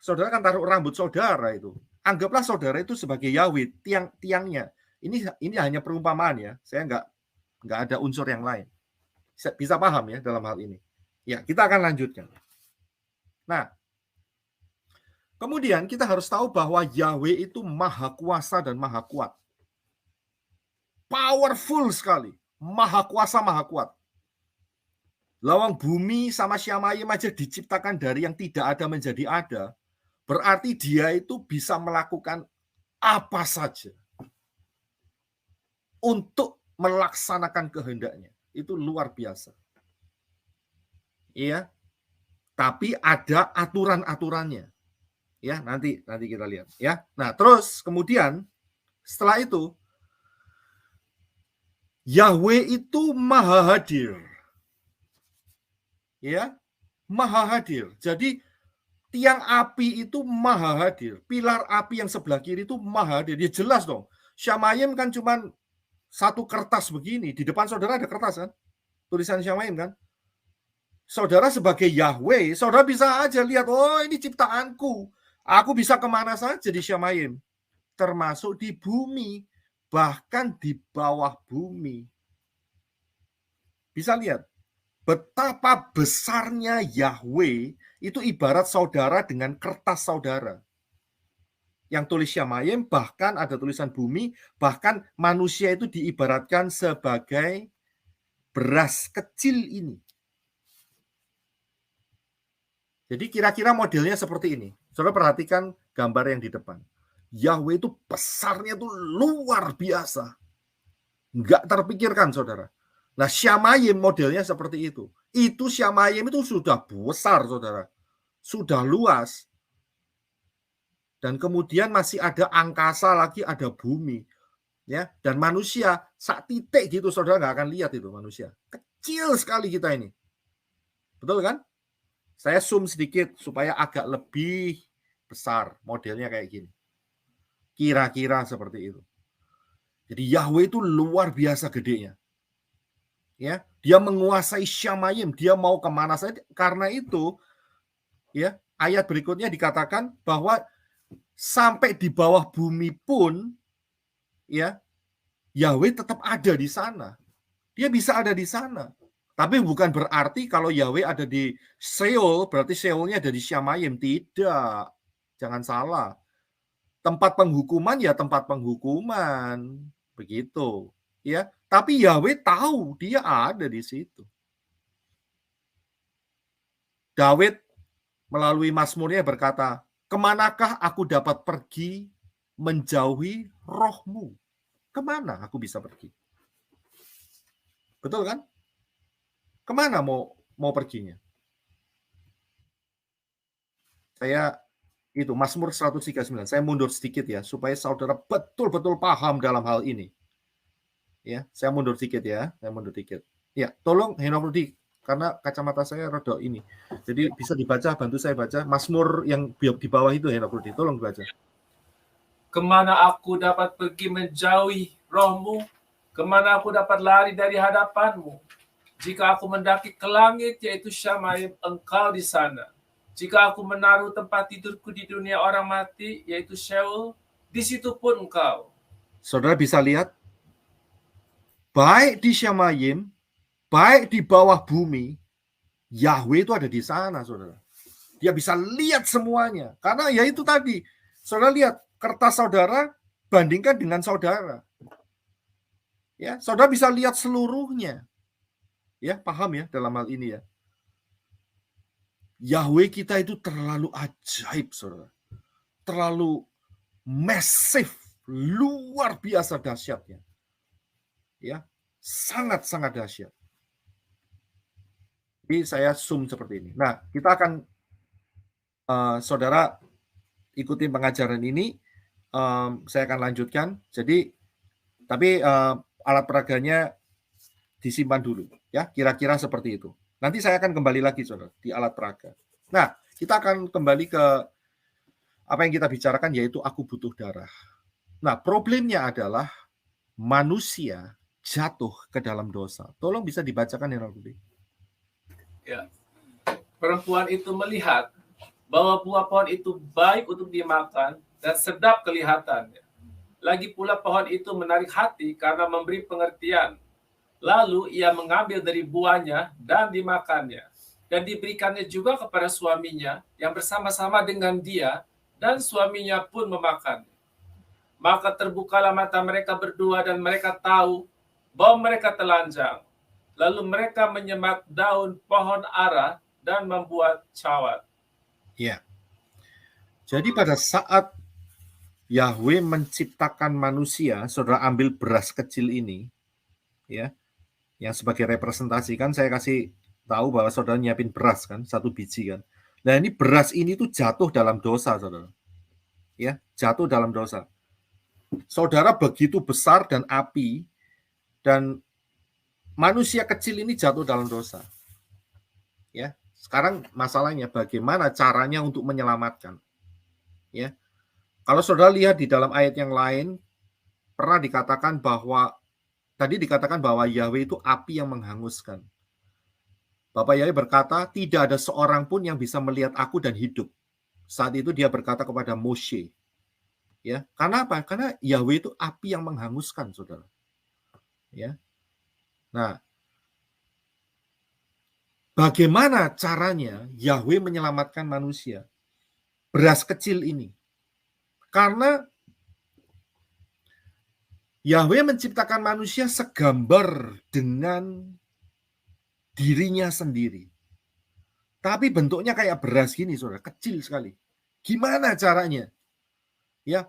saudara kan taruh rambut saudara itu. Anggaplah saudara itu sebagai Yahweh, tiang-tiangnya. Ini hanya perumpamaan ya. Saya nggak ada unsur yang lain. Bisa paham ya dalam hal ini. Ya, kita akan lanjutkan. Nah, kemudian kita harus tahu bahwa Yahweh itu maha kuasa dan maha kuat. Powerful sekali. Maha kuasa, maha kuat. Lawang bumi sama Syamayim aja diciptakan dari yang tidak ada menjadi ada. Berarti dia itu bisa melakukan apa saja untuk melaksanakan kehendaknya. Itu luar biasa. Iya, tapi ada aturan-aturannya. Ya, nanti kita lihat ya. Nah, terus kemudian setelah itu Yahweh itu maha hadir. Ya, maha hadir. Jadi tiang api itu maha hadir. Pilar api yang sebelah kiri itu maha hadir. Ya jelas dong. Syamayim kan cuma satu kertas begini. Di depan saudara ada kertas kan? Tulisan Syamayim kan? saudara sebagai Yahweh, saudara bisa aja lihat, oh ini ciptaanku. Aku bisa kemana saja di Syamayim. Termasuk di bumi. Bahkan di bawah bumi. Bisa lihat. Betapa besarnya Yahweh itu ibarat saudara dengan kertas saudara. Yang tulis Syamayim, bahkan ada tulisan bumi, bahkan manusia itu diibaratkan sebagai beras kecil ini. Jadi kira-kira modelnya seperti ini. Saudara perhatikan gambar yang di depan. Yahweh itu besarnya itu luar biasa. Enggak terpikirkan, saudara. Nah, Syamayim modelnya seperti itu. Itu Syamayim itu sudah besar, saudara. Sudah luas. Dan kemudian masih ada angkasa lagi, ada bumi. Ya, dan manusia, sak titik gitu, saudara nggak akan lihat itu manusia. Kecil sekali kita ini. Betul kan? Saya zoom sedikit supaya agak lebih besar. Modelnya kayak gini. Kira-kira seperti itu. Jadi Yahweh itu luar biasa gedenya. Ya, dia menguasai Syamayim, dia mau kemana saja. Karena itu, ya, ayat berikutnya dikatakan bahwa sampai di bawah bumi pun, ya, Yahweh tetap ada di sana. Dia bisa ada di sana. Tapi bukan berarti kalau Yahweh ada di Seol, berarti Seolnya ada di Syamayim. Tidak. Jangan salah. Tempat penghukuman ya tempat penghukuman. Begitu. Ya, tapi Yahweh tahu dia ada di situ. Daud melalui Mazmurnya berkata, kemanakah aku dapat pergi menjauhi rohmu? Kemana aku bisa pergi? Betul kan? Kemana mau perginya? Saya itu Mazmur 139. Saya mundur sedikit ya supaya saudara betul-betul paham dalam hal ini. Ya, saya mundur sedikit ya. Saya mundur sedikit. Ya, tolong Henok Rudi karena kacamata saya rada ini. Jadi bisa dibaca, bantu saya baca Mazmur yang di bawah itu Henok Rudi. Tolong dibaca. Kemana aku dapat pergi menjauhi rohmu? Kemana aku dapat lari dari hadapanmu? Jika aku mendaki ke langit, yaitu Syamayim, engkau di sana. Jika aku menaruh tempat tidurku di dunia orang mati, yaitu Sheol, di situ pun engkau. Saudara bisa lihat, baik di Syamayim, baik di bawah bumi, Yahweh itu ada di sana, saudara. Dia bisa lihat semuanya. Karena ya itu tadi, saudara lihat, kertas saudara bandingkan dengan saudara. Ya, saudara bisa lihat seluruhnya. Ya, paham ya dalam hal ini ya. Yahweh kita itu terlalu ajaib, saudara. Terlalu massive, luar biasa dahsyatnya. Ya, sangat-sangat dahsyat. Jadi saya zoom seperti ini. Nah, kita akan saudara ikuti pengajaran ini. Saya akan lanjutkan. Jadi, tapi alat peraganya disimpan dulu. Ya, kira-kira seperti itu. Nanti saya akan kembali lagi, saudara, di alat peraga. Nah, kita akan kembali ke apa yang kita bicarakan, yaitu aku butuh darah. Nah, problemnya adalah manusia jatuh ke dalam dosa. Tolong bisa dibacakan, ya, Rudi. Ya. Perempuan itu melihat bahwa buah pohon itu baik untuk dimakan dan sedap kelihatannya. Lagi pula pohon itu menarik hati karena memberi pengertian. Lalu ia mengambil dari buahnya dan dimakannya. Dan diberikannya juga kepada suaminya yang bersama-sama dengan dia, dan suaminya pun memakannya. Maka terbukalah mata mereka berdua dan mereka tahu bahwa mereka telanjang. Lalu mereka menyemat daun pohon ara dan membuat cawat. Ya. Jadi pada saat Yahweh menciptakan manusia, saudara ambil beras kecil ini, ya, yang sebagai representasi kan saya kasih tahu bahwa saudara nyiapin beras kan, 1 biji kan. Nah ini beras ini tuh jatuh dalam dosa, saudara. Ya, jatuh dalam dosa. Saudara begitu besar dan api, dan manusia kecil ini jatuh dalam dosa. Ya, sekarang masalahnya bagaimana caranya untuk menyelamatkan. Ya, kalau saudara lihat di dalam ayat yang lain pernah dikatakan bahwa Yahweh itu api yang menghanguskan. Bapak Yahweh berkata, tidak ada seorang pun yang bisa melihat aku dan hidup. Saat itu dia berkata kepada Moshe. Ya, karena apa? Karena Yahweh itu api yang menghanguskan, saudara. Ya. Nah, bagaimana caranya Yahweh menyelamatkan manusia? Beras kecil ini. Karena Yahweh menciptakan manusia segambar dengan dirinya sendiri. Tapi bentuknya kayak beras gini, saudara, kecil sekali. Gimana caranya? Ya,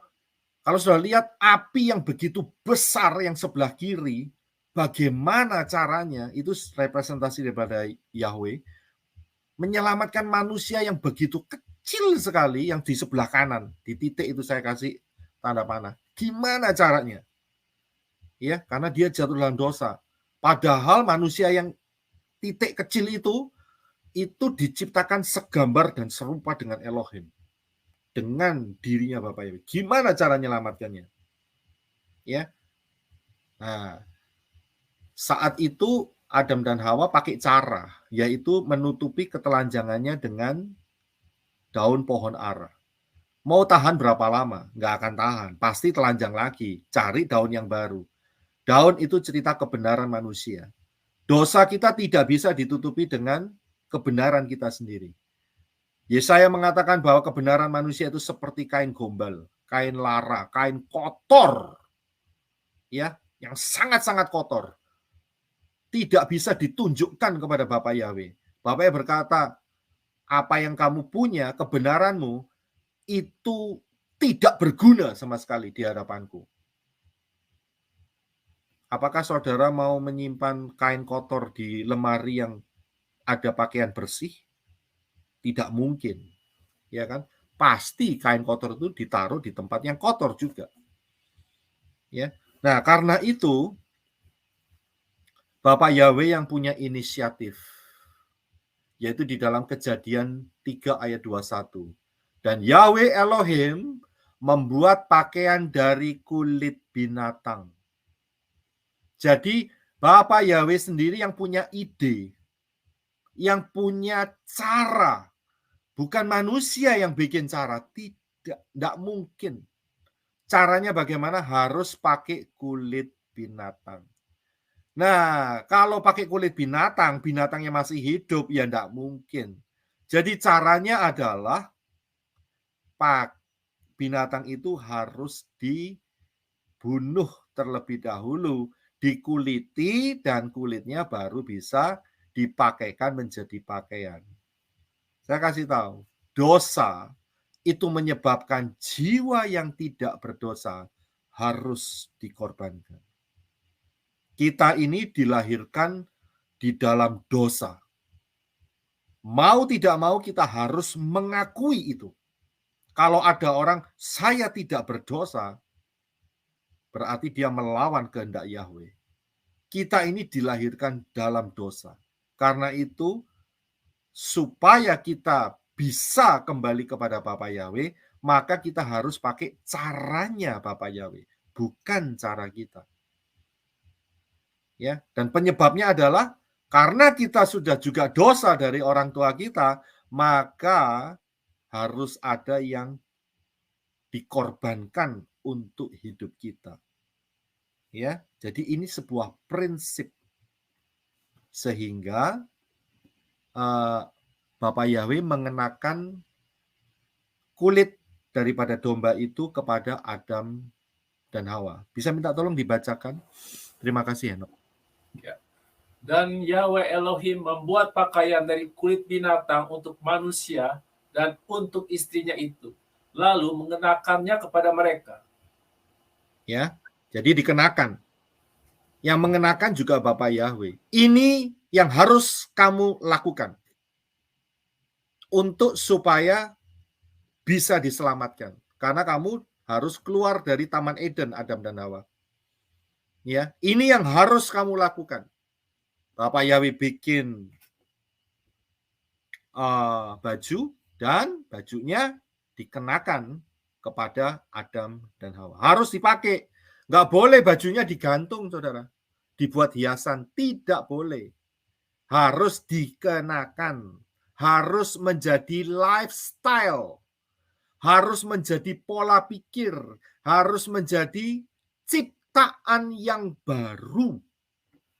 kalau sudah lihat api yang begitu besar yang sebelah kiri, bagaimana caranya? Itu representasi daripada Yahweh menyelamatkan manusia yang begitu kecil sekali yang di sebelah kanan. Di titik itu saya kasih tanda panah. Gimana caranya? Ya, karena dia jatuh dalam dosa. Padahal manusia yang titik kecil itu diciptakan segambar dan serupa dengan Elohim. Dengan dirinya Bapak Ibu. Gimana cara menyelamatkannya? Ya. Nah, saat itu Adam dan Hawa pakai cara, yaitu menutupi ketelanjangannya dengan daun pohon ara. Mau tahan berapa lama? Nggak akan tahan. Pasti telanjang lagi. Cari daun yang baru. Daun itu cerita kebenaran manusia. Dosa kita tidak bisa ditutupi dengan kebenaran kita sendiri. Yesaya mengatakan bahwa kebenaran manusia itu seperti kain gombal, kain lara, kain kotor. Ya, yang sangat-sangat kotor. Tidak bisa ditunjukkan kepada Bapak Yahweh. Bapak Yahweh berkata, apa yang kamu punya, kebenaranmu, itu tidak berguna sama sekali di hadapanku. Apakah saudara mau menyimpan kain kotor di lemari yang ada pakaian bersih? Tidak mungkin. Ya kan? Pasti kain kotor itu ditaruh di tempat yang kotor juga. Ya. Nah, karena itu Bapak Yahweh yang punya inisiatif, yaitu di dalam Kejadian 3 ayat 21. Dan Yahweh Elohim membuat pakaian dari kulit binatang. Jadi Bapak Yahweh sendiri yang punya ide, yang punya cara. Bukan manusia yang bikin cara, tidak mungkin. Caranya bagaimana? Harus pakai kulit binatang. Nah, kalau pakai kulit binatang, binatangnya masih hidup, ya tidak mungkin. Jadi caranya adalah binatang itu harus dibunuh terlebih dahulu, dikuliti, dan kulitnya baru bisa dipakaikan menjadi pakaian. Saya kasih tahu, dosa itu menyebabkan jiwa yang tidak berdosa harus dikorbankan. Kita ini dilahirkan di dalam dosa. Mau tidak mau kita harus mengakui itu. Kalau ada orang, saya tidak berdosa, berarti dia melawan kehendak Yahweh. Kita ini dilahirkan dalam dosa. Karena itu, supaya kita bisa kembali kepada Bapa Yahweh, maka kita harus pakai caranya Bapa Yahweh, bukan cara kita. Ya, dan penyebabnya adalah karena kita sudah juga dosa dari orang tua kita, maka harus ada yang dikorbankan untuk hidup kita. Ya, jadi ini sebuah prinsip sehingga Bapak Yahweh mengenakan kulit daripada domba itu kepada Adam dan Hawa. Bisa minta tolong dibacakan? Terima kasih, Henok. Ya. Dan Yahweh Elohim membuat pakaian dari kulit binatang untuk manusia dan untuk istrinya itu, lalu mengenakannya kepada mereka. Ya, jadi dikenakan. Yang mengenakan juga Bapak Yahweh. Ini yang harus kamu lakukan untuk supaya bisa diselamatkan. Karena kamu harus keluar dari Taman Eden, Adam dan Hawa. Ya, ini yang harus kamu lakukan. Bapak Yahweh bikin baju dan bajunya dikenakan kepada Adam dan Hawa. Harus dipakai. Nggak boleh bajunya digantung, saudara. Dibuat hiasan. Tidak boleh. harus dikenakan, harus menjadi lifestyle, harus menjadi pola pikir, harus menjadi ciptaan yang baru.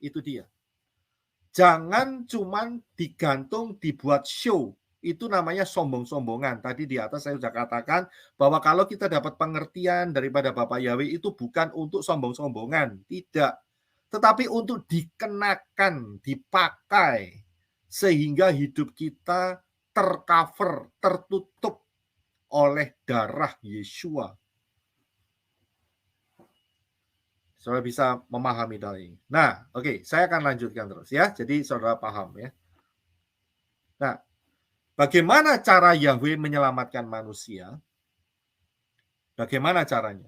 Itu dia. Jangan cuman digantung, dibuat show. Itu namanya sombong-sombongan. Tadi di atas saya sudah katakan bahwa kalau kita dapat pengertian daripada Bapak Yahweh itu bukan untuk sombong-sombongan. Tidak. Tetapi untuk dikenakan, dipakai. Sehingga hidup kita tercover, tertutup oleh darah Yeshua. Saudara bisa memahami hal ini. Nah, oke, saya akan lanjutkan terus ya. Jadi saudara paham ya. Nah, bagaimana cara Yahweh menyelamatkan manusia? Bagaimana caranya?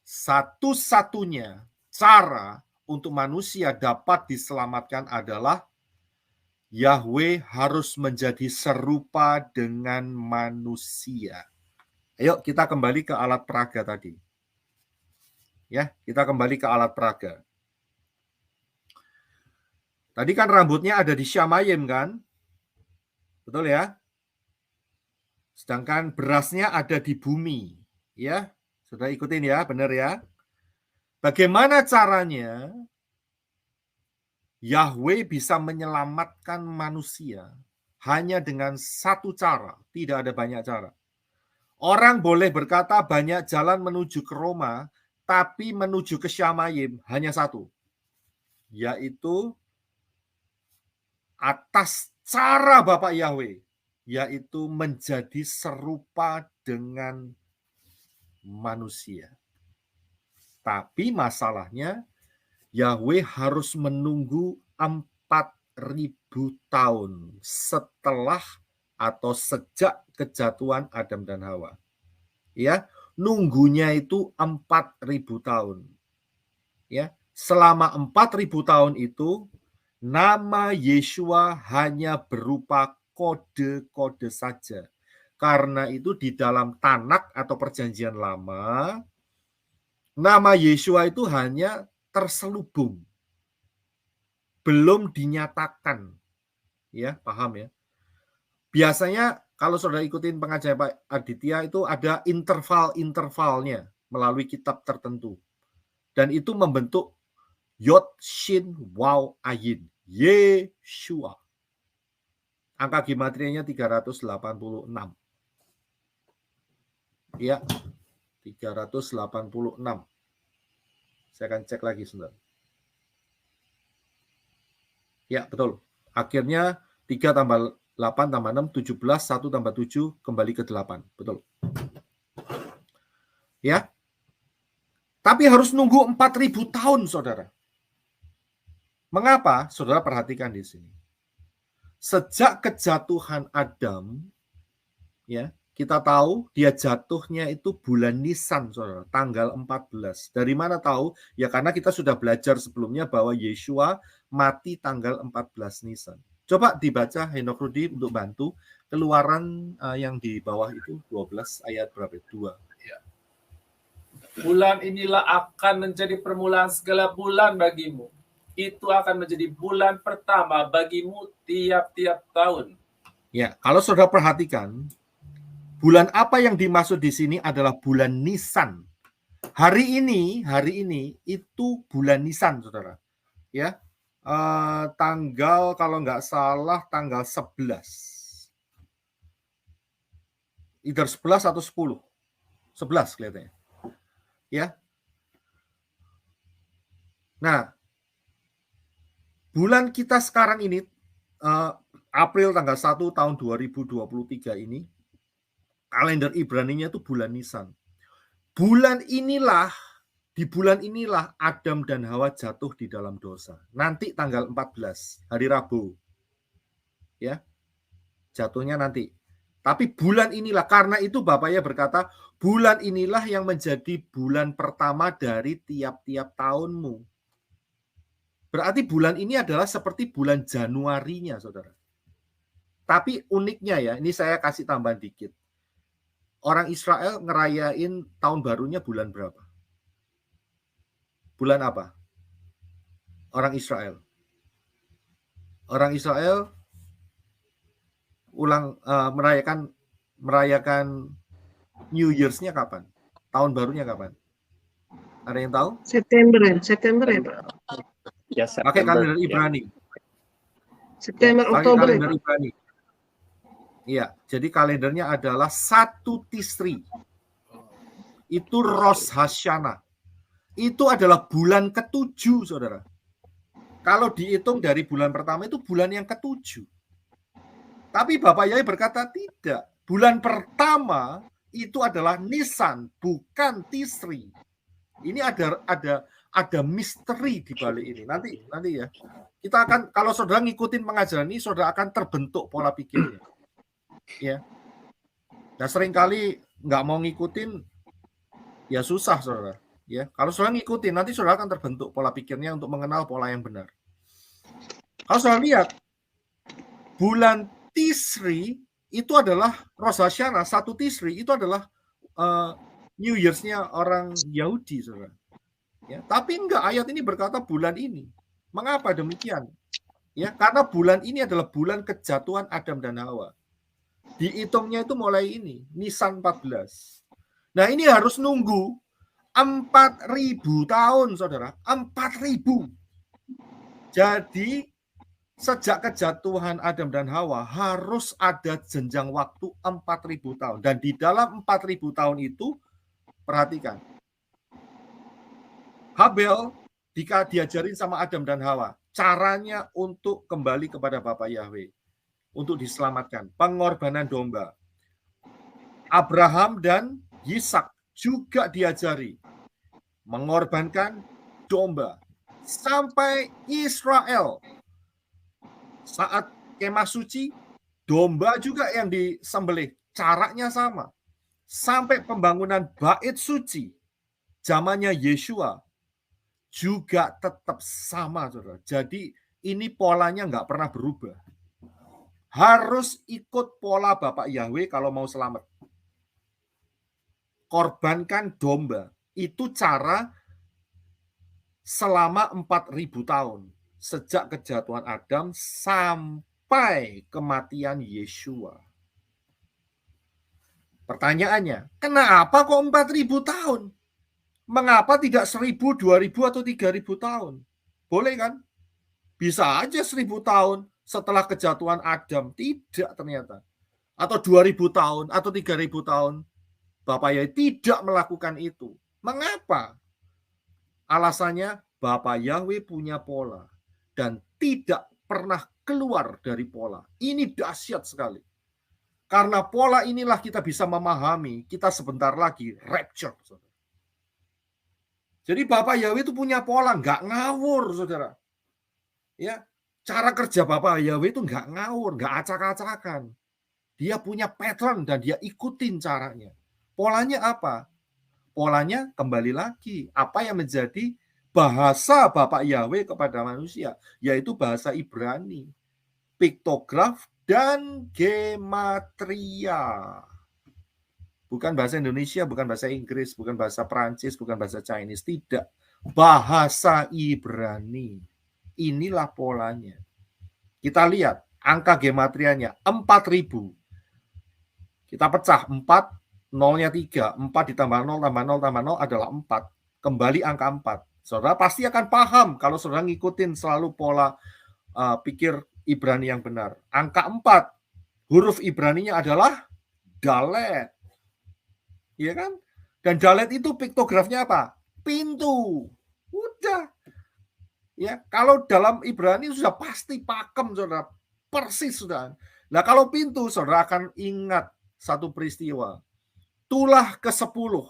Satu-satunya cara untuk manusia dapat diselamatkan adalah Yahweh harus menjadi serupa dengan manusia. Ayo kita kembali ke alat peraga tadi. Ya, kita kembali ke alat peraga. Tadi kan rambutnya ada di Syamayim kan? Betul ya? Sedangkan berasnya ada di bumi. Ya, sudah ikutin ya, benar ya? Bagaimana caranya Yahweh bisa menyelamatkan manusia? Hanya dengan satu cara, tidak ada banyak cara. Orang boleh berkata banyak jalan menuju ke Roma, tapi menuju ke Syamayim hanya satu, yaitu atas cara Bapak Yahweh, yaitu menjadi serupa dengan manusia. Tapi masalahnya, Yahweh harus menunggu 4.000 tahun setelah atau sejak kejatuhan Adam dan Hawa. Ya, nunggunya itu 4.000 tahun. Ya, selama 4.000 tahun itu nama Yeshua hanya berupa kode-kode saja. Karena itu di dalam Tanak atau Perjanjian Lama, nama Yeshua itu hanya terselubung. Belum dinyatakan. Ya, paham ya? Biasanya kalau saudara ikutin pengajaran Pak Aditya itu ada interval-intervalnya melalui kitab tertentu. Dan itu membentuk Yod, Shin, Waw, Ayin. Yeshua. Angka gematrianya 386. Ya, 386. Saya akan cek lagi sebentar. Ya, betul. Akhirnya 3 tambah 8 tambah 6, 17, 1 tambah 7, kembali ke 8. Betul. Ya. Tapi harus nunggu 4.000 tahun, saudara. Mengapa? Saudara perhatikan di sini. Sejak kejatuhan Adam, ya, kita tahu dia jatuhnya itu bulan Nisan, saudara, tanggal 14. Dari mana tahu? Ya karena kita sudah belajar sebelumnya bahwa Yeshua mati tanggal 14 Nisan. Coba dibaca Henok Rudi untuk bantu. Keluaran yang di bawah itu 12 ayat berapa? 2. Ya. Bulan inilah akan menjadi permulaan segala bulan bagimu. Itu akan menjadi bulan pertama bagimu tiap-tiap tahun. Ya, kalau saudara perhatikan, bulan apa yang dimaksud di sini adalah bulan Nisan. Hari ini itu bulan Nisan, saudara. Ya. Tanggal kalau nggak salah tanggal 11. Either 11 atau 10. 11 kelihatannya. Ya. Nah, bulan kita sekarang ini April tanggal 1 tahun 2023 ini kalender Ibraninya itu bulan Nisan. Di bulan inilah Adam dan Hawa jatuh di dalam dosa. Nanti tanggal 14, hari Rabu. Ya. Jatuhnya nanti. Tapi bulan inilah, karena itu Bapaknya berkata, bulan inilah yang menjadi bulan pertama dari tiap-tiap tahunmu. Berarti bulan ini adalah seperti bulan Januarinya, saudara. Tapi uniknya ya, ini saya kasih tambahan dikit. Orang Israel ngerayain tahun barunya bulan berapa? Bulan apa? Orang Israel. orang Israel merayakan New Year's-nya kapan? Tahun barunya kapan? Ada yang tahu? September ya Pak? Ya, Pakai September. kalender Ibrani. September, Pakai Oktober ya kalender Pak? Ibrani. Iya, jadi kalendernya adalah 1 Tisri. Itu Rosh Hashanah. Itu adalah bulan ke-7, saudara. Kalau dihitung dari bulan pertama itu bulan yang ke-7. Tapi Bapak Yahweh berkata tidak. Bulan pertama itu adalah Nisan, bukan Tisri. Ini ada misteri di balik ini. Nanti ya. Kita akan, kalau saudara ngikutin pengajaran ini, saudara akan terbentuk pola pikirnya. Ya. Nah, seringkali nggak mau ngikutin, ya susah, saudara. Ya, kalau saudara ngikutin, nanti saudara akan terbentuk pola pikirnya untuk mengenal pola yang benar. Kalau saudara lihat, bulan Tisri itu adalah Rosh Hashanah, 1 Tisri itu adalah New Year's-nya orang Yahudi, saudara. Ya, tapi enggak, ayat ini berkata bulan ini. Mengapa demikian? Ya, karena bulan ini adalah bulan kejatuhan Adam dan Hawa. Dihitungnya itu mulai ini, Nisan 14. Nah, ini harus nunggu 4.000 tahun, saudara. 4.000. Jadi sejak kejatuhan Adam dan Hawa harus ada jenjang waktu 4.000 tahun. Dan di dalam 4.000 tahun itu, perhatikan, Habel diajarin sama Adam dan Hawa caranya untuk kembali kepada Bapa Yahweh, untuk diselamatkan, pengorbanan domba. Abraham dan Yisak juga diajari mengorbankan domba. Sampai Israel saat kemah suci, domba juga yang disembelih, caranya sama. Sampai pembangunan bait suci, zamannya Yeshua, juga tetap sama, saudara. Jadi ini polanya nggak pernah berubah. Harus ikut pola Bapak Yahweh kalau mau selamat. Korbankan domba. Itu cara selama 4.000 tahun. Sejak kejatuhan Adam sampai kematian Yeshua. Pertanyaannya, kenapa kok 4.000 tahun? Mengapa tidak 1.000, 2.000, atau 3.000 tahun? Boleh kan? Bisa aja 1.000 tahun setelah kejatuhan Adam. Tidak ternyata. Atau 2.000 tahun, atau 3.000 tahun. Bapak Yahweh tidak melakukan itu. Mengapa? Alasannya, Bapak Yahweh punya pola. Dan tidak pernah keluar dari pola. Ini dahsyat sekali. Karena pola inilah kita bisa memahami, kita sebentar lagi rapture, saudara. Jadi Bapak Yahweh itu punya pola, nggak ngawur, saudara. Ya, cara kerja Bapak Yahweh itu nggak ngawur, nggak acak-acakan. Dia punya pattern dan dia ikutin caranya. Polanya apa? Polanya kembali lagi, apa yang menjadi bahasa Bapak Yahweh kepada manusia, yaitu bahasa Ibrani, piktograf dan gematria. Bukan bahasa Indonesia, bukan bahasa Inggris, bukan bahasa Prancis, bukan bahasa Chinese, tidak. Bahasa Ibrani. Inilah polanya. Kita lihat angka gematrianya 4.000. Kita pecah 4, nolnya 3, 4 ditambah 0 tambah 0 tambah 0 adalah 4. Kembali angka 4. Saudara pasti akan paham kalau saudara ngikutin selalu pola pikir Ibrani yang benar. Angka 4, huruf Ibraninya adalah Dalet. Iya kan? Dan Dalet itu piktografnya apa? Pintu. Udah. Ya, kalau dalam Ibrani sudah pasti pakem, saudara. Persis sudah. Nah, kalau pintu, saudara akan ingat satu peristiwa. Tulah ke-10.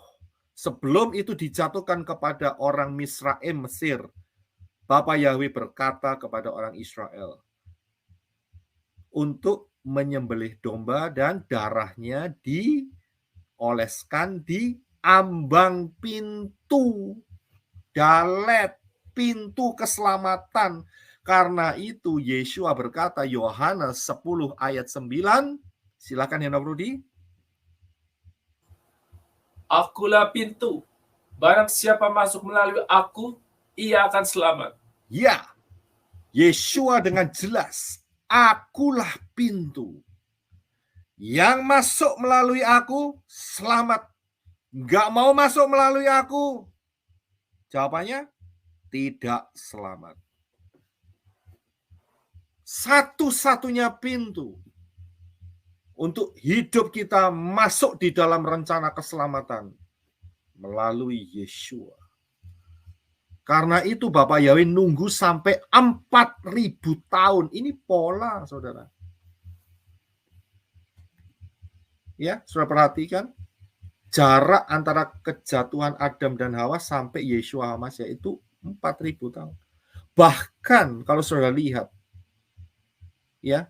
Sebelum itu dijatuhkan kepada orang Misraim, Mesir, Bapak Yahweh berkata kepada orang Israel untuk menyembelih domba dan darahnya dioleskan di ambang pintu. Dalet, pintu keselamatan. Karena itu Yeshua berkata, Yohanes 10 ayat 9, silakan Henok Rudi. Akulah pintu. Barang siapa masuk melalui aku, ia akan selamat. Ya. Yeshua dengan jelas, akulah pintu. Yang masuk melalui aku, selamat. Nggak mau masuk melalui aku, jawabannya tidak selamat. Satu-satunya pintu untuk hidup kita masuk di dalam rencana keselamatan melalui Yeshua. Karena itu Bapak Yahweh nunggu sampai 4.000 tahun. Ini pola, saudara. Ya, sudah perhatikan jarak antara kejatuhan Adam dan Hawa sampai Yeshua HaMashiach itu 4.000 tahun. Bahkan kalau saudara lihat, ya,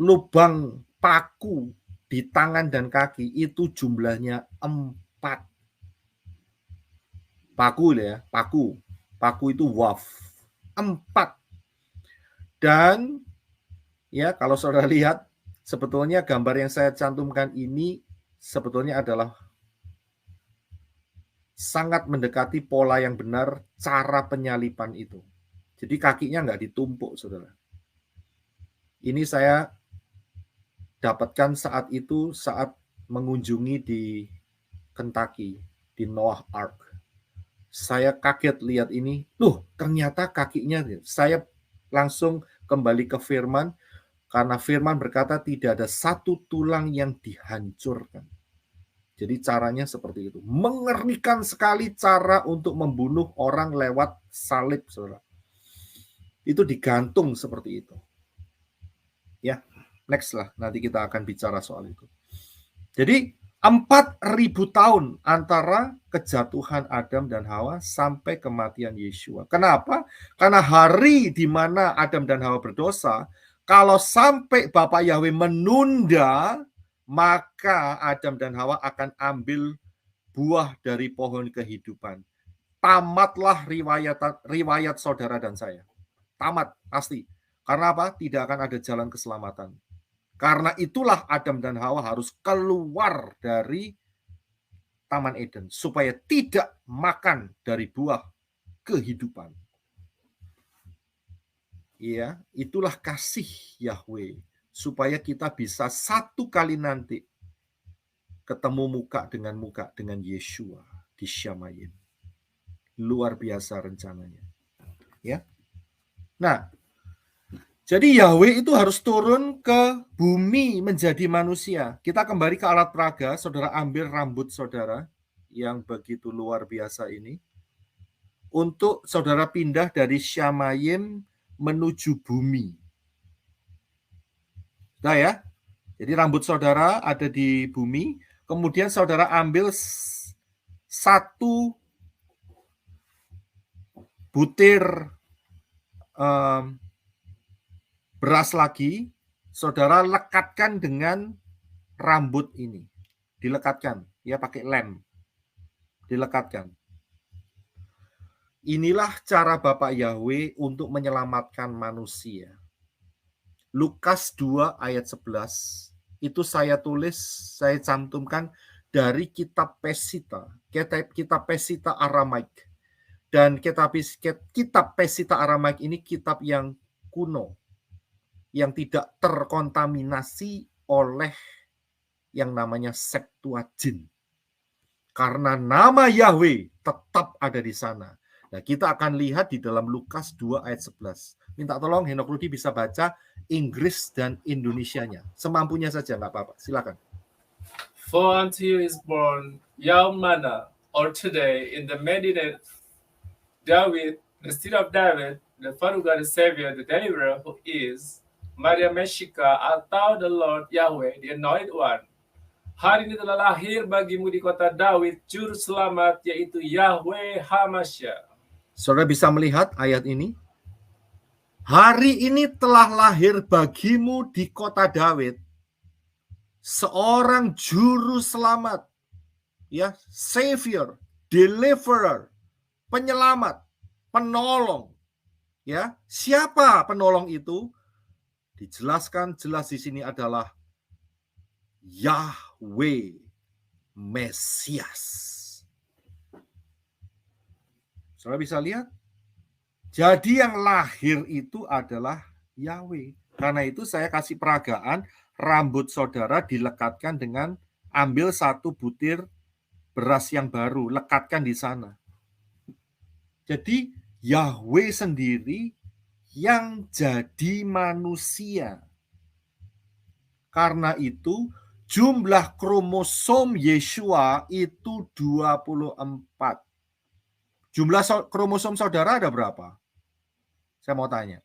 lubang paku di tangan dan kaki itu jumlahnya 4. Paku ya, paku itu waf 4. Dan ya kalau saudara lihat, sebetulnya gambar yang saya cantumkan ini sebetulnya adalah sangat mendekati pola yang benar cara penyalipan itu. Jadi kakinya nggak ditumpuk, saudara. Ini saya dapatkan saat mengunjungi di Kentucky, di Noah Ark. Saya kaget lihat ini, ternyata kakinya. Saya langsung kembali ke firman, karena firman berkata tidak ada satu tulang yang dihancurkan. Jadi caranya seperti itu. Mengerikan sekali cara untuk membunuh orang lewat salib, saudara. Itu digantung seperti itu. Ya, next lah, nanti kita akan bicara soal itu. Jadi 4.000 tahun antara kejatuhan Adam dan Hawa sampai kematian Yeshua. Kenapa? Karena hari di mana Adam dan Hawa berdosa, kalau sampai Bapak Yahweh menunda, maka Adam dan Hawa akan ambil buah dari pohon kehidupan. Tamatlah riwayat saudara dan saya. Tamat, pasti. Karena apa? Tidak akan ada jalan keselamatan. Karena itulah Adam dan Hawa harus keluar dari Taman Eden supaya tidak makan dari buah kehidupan. Iya, itulah kasih Yahweh supaya kita bisa satu kali nanti ketemu muka dengan Yeshua di Shamayim. Luar biasa rencananya. Ya. Nah, jadi Yahweh itu harus turun ke bumi menjadi manusia. Kita kembali ke alat peraga, saudara ambil rambut saudara yang begitu luar biasa ini. Untuk saudara pindah dari Shamayim menuju bumi. Nah ya, jadi rambut saudara ada di bumi, kemudian saudara ambil satu butir beras lagi, saudara lekatkan dengan rambut ini. Dilekatkan, ya pakai lem. Dilekatkan. Inilah cara Bapak Yahweh untuk menyelamatkan manusia. Lukas 2 ayat 11. Itu saya tulis, saya cantumkan dari kitab Pesita. Kitab Pesita Aramaik. Dan kitab Pesita Aramaik ini kitab yang kuno, yang tidak terkontaminasi oleh yang namanya Septuagint. Karena nama Yahweh tetap ada di sana. Nah, kita akan lihat di dalam Lukas 2 ayat 11. Minta tolong Henok Rudi bisa baca Inggris dan Indonesianya. Semampunya saja, nggak apa-apa. Silakan. For unto you is born young manna, or today in the Medina David, the city of David, the Father God, the Savior, the Deliverer, who is Maria Meshika, atau the Lord Yahweh, the Anointed One. Hari ini telah lahir bagimu di kota Daud Juru Selamat, yaitu Yahweh HaMashiach. Saudara bisa melihat ayat ini? Hari ini telah lahir bagimu di kota Daud seorang Juru Selamat, ya, Savior, Deliverer, penyelamat, penolong. Ya, siapa penolong itu? Dijelaskan jelas di sini adalah Yahweh Mesias. Saudara bisa lihat? Jadi yang lahir itu adalah Yahweh. Karena itu saya kasih peragaan, rambut saudara dilekatkan dengan ambil 1 butir beras yang baru, lekatkan di sana. Jadi Yahweh sendiri yang jadi manusia. Karena itu jumlah kromosom Yeshua itu 24. Jumlah kromosom saudara ada berapa? Saya mau tanya.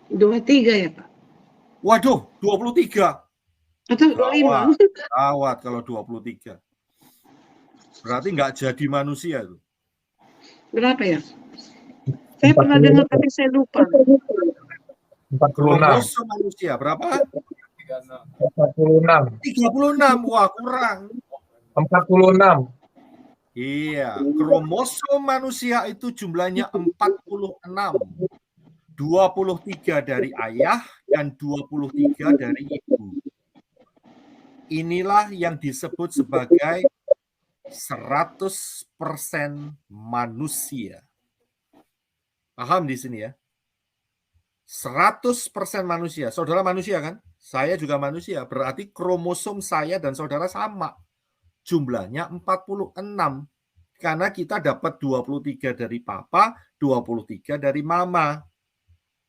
23 ya Pak? Waduh, 23. Atau 25? Gawat kalau 23. Berarti nggak jadi manusia itu. Berapa ya? Saya pernah dengar tapi saya lupa. 46. Kromosom manusia berapa? 46. 36. Wah, kurang. 46. Iya, kromosom manusia itu jumlahnya 46. 23 dari ayah dan 23 dari ibu. Inilah yang disebut sebagai 100% manusia. Paham di sini ya? 100% manusia. Saudara manusia kan? Saya juga manusia. Berarti kromosom saya dan saudara sama. Jumlahnya 46. Karena kita dapat 23 dari papa, 23 dari mama.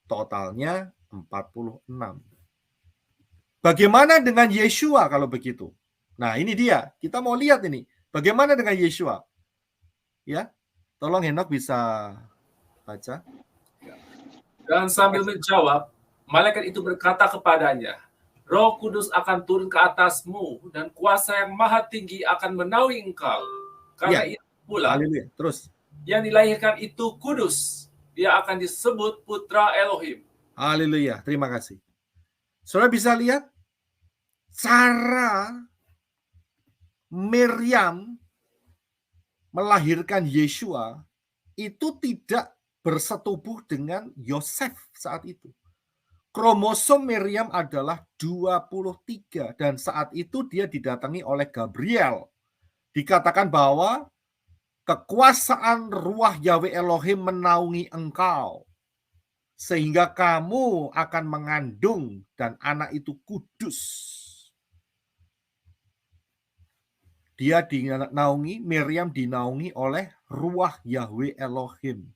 Totalnya 46. Bagaimana dengan Yeshua kalau begitu? Nah, ini dia. Kita mau lihat ini. Bagaimana dengan Yeshua? Ya, tolong Henok bisa baca. Dan sambil menjawab, malaikat itu berkata kepadanya, Roh Kudus akan turun ke atasmu dan kuasa yang maha tinggi akan menaungi engkau. Karena itu pula, Haleluya. Terus. Yang dilahirkan itu kudus. Dia akan disebut Putra Elohim. Haleluya. Terima kasih. Saudara bisa lihat cara Miriam melahirkan Yeshua itu tidak bersetubuh dengan Yosef saat itu. Kromosom Miriam adalah 23 dan saat itu dia didatangi oleh Gabriel. Dikatakan bahwa kekuasaan ruah Yahweh Elohim menaungi engkau sehingga kamu akan mengandung dan anak itu kudus. Dia dinaungi, Miriam dinaungi oleh ruah Yahweh Elohim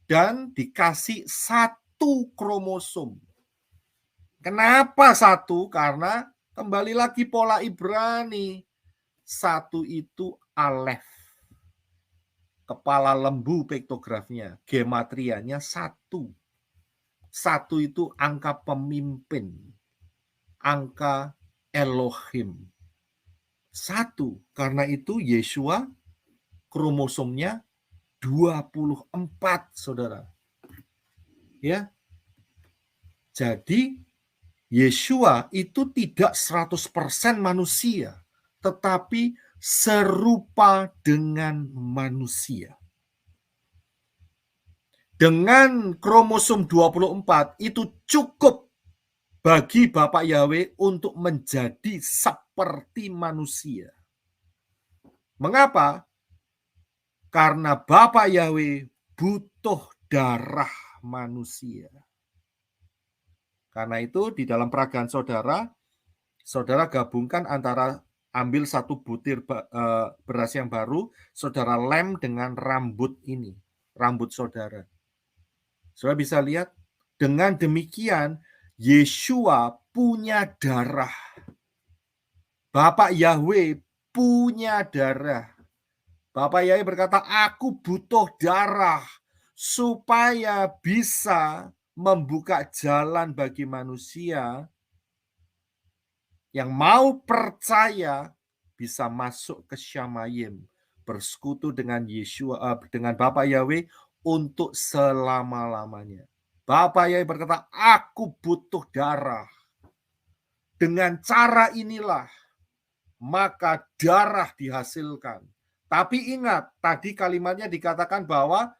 dan dikasih 1 kromosom. Kenapa 1? Karena kembali lagi pola Ibrani. 1 itu alef. Kepala lembu piktografnya, gematrianya 1. 1 itu angka pemimpin, angka Elohim. 1, karena itu Yeshua kromosomnya 24, saudara. Ya. Jadi Yeshua itu tidak 100% manusia, tetapi serupa dengan manusia. Dengan kromosom 24 itu cukup bagi Bapak Yahweh untuk menjadi seperti manusia. Mengapa? Karena Bapak Yahweh butuh darah manusia. Karena itu di dalam peragaan saudara, saudara gabungkan antara ambil 1 butir beras yang baru, saudara lem dengan rambut ini, rambut saudara. Saudara bisa lihat, dengan demikian Yeshua punya darah. Bapak Yahweh punya darah. Bapak Yahweh berkata, aku butuh darah supaya bisa membuka jalan bagi manusia yang mau percaya bisa masuk ke Syamayim, bersekutu dengan Yeshua, dengan Bapak Yahweh untuk selama-lamanya. Bapak Yahweh berkata, aku butuh darah. Dengan cara inilah, maka darah dihasilkan. Tapi ingat, tadi kalimatnya dikatakan bahwa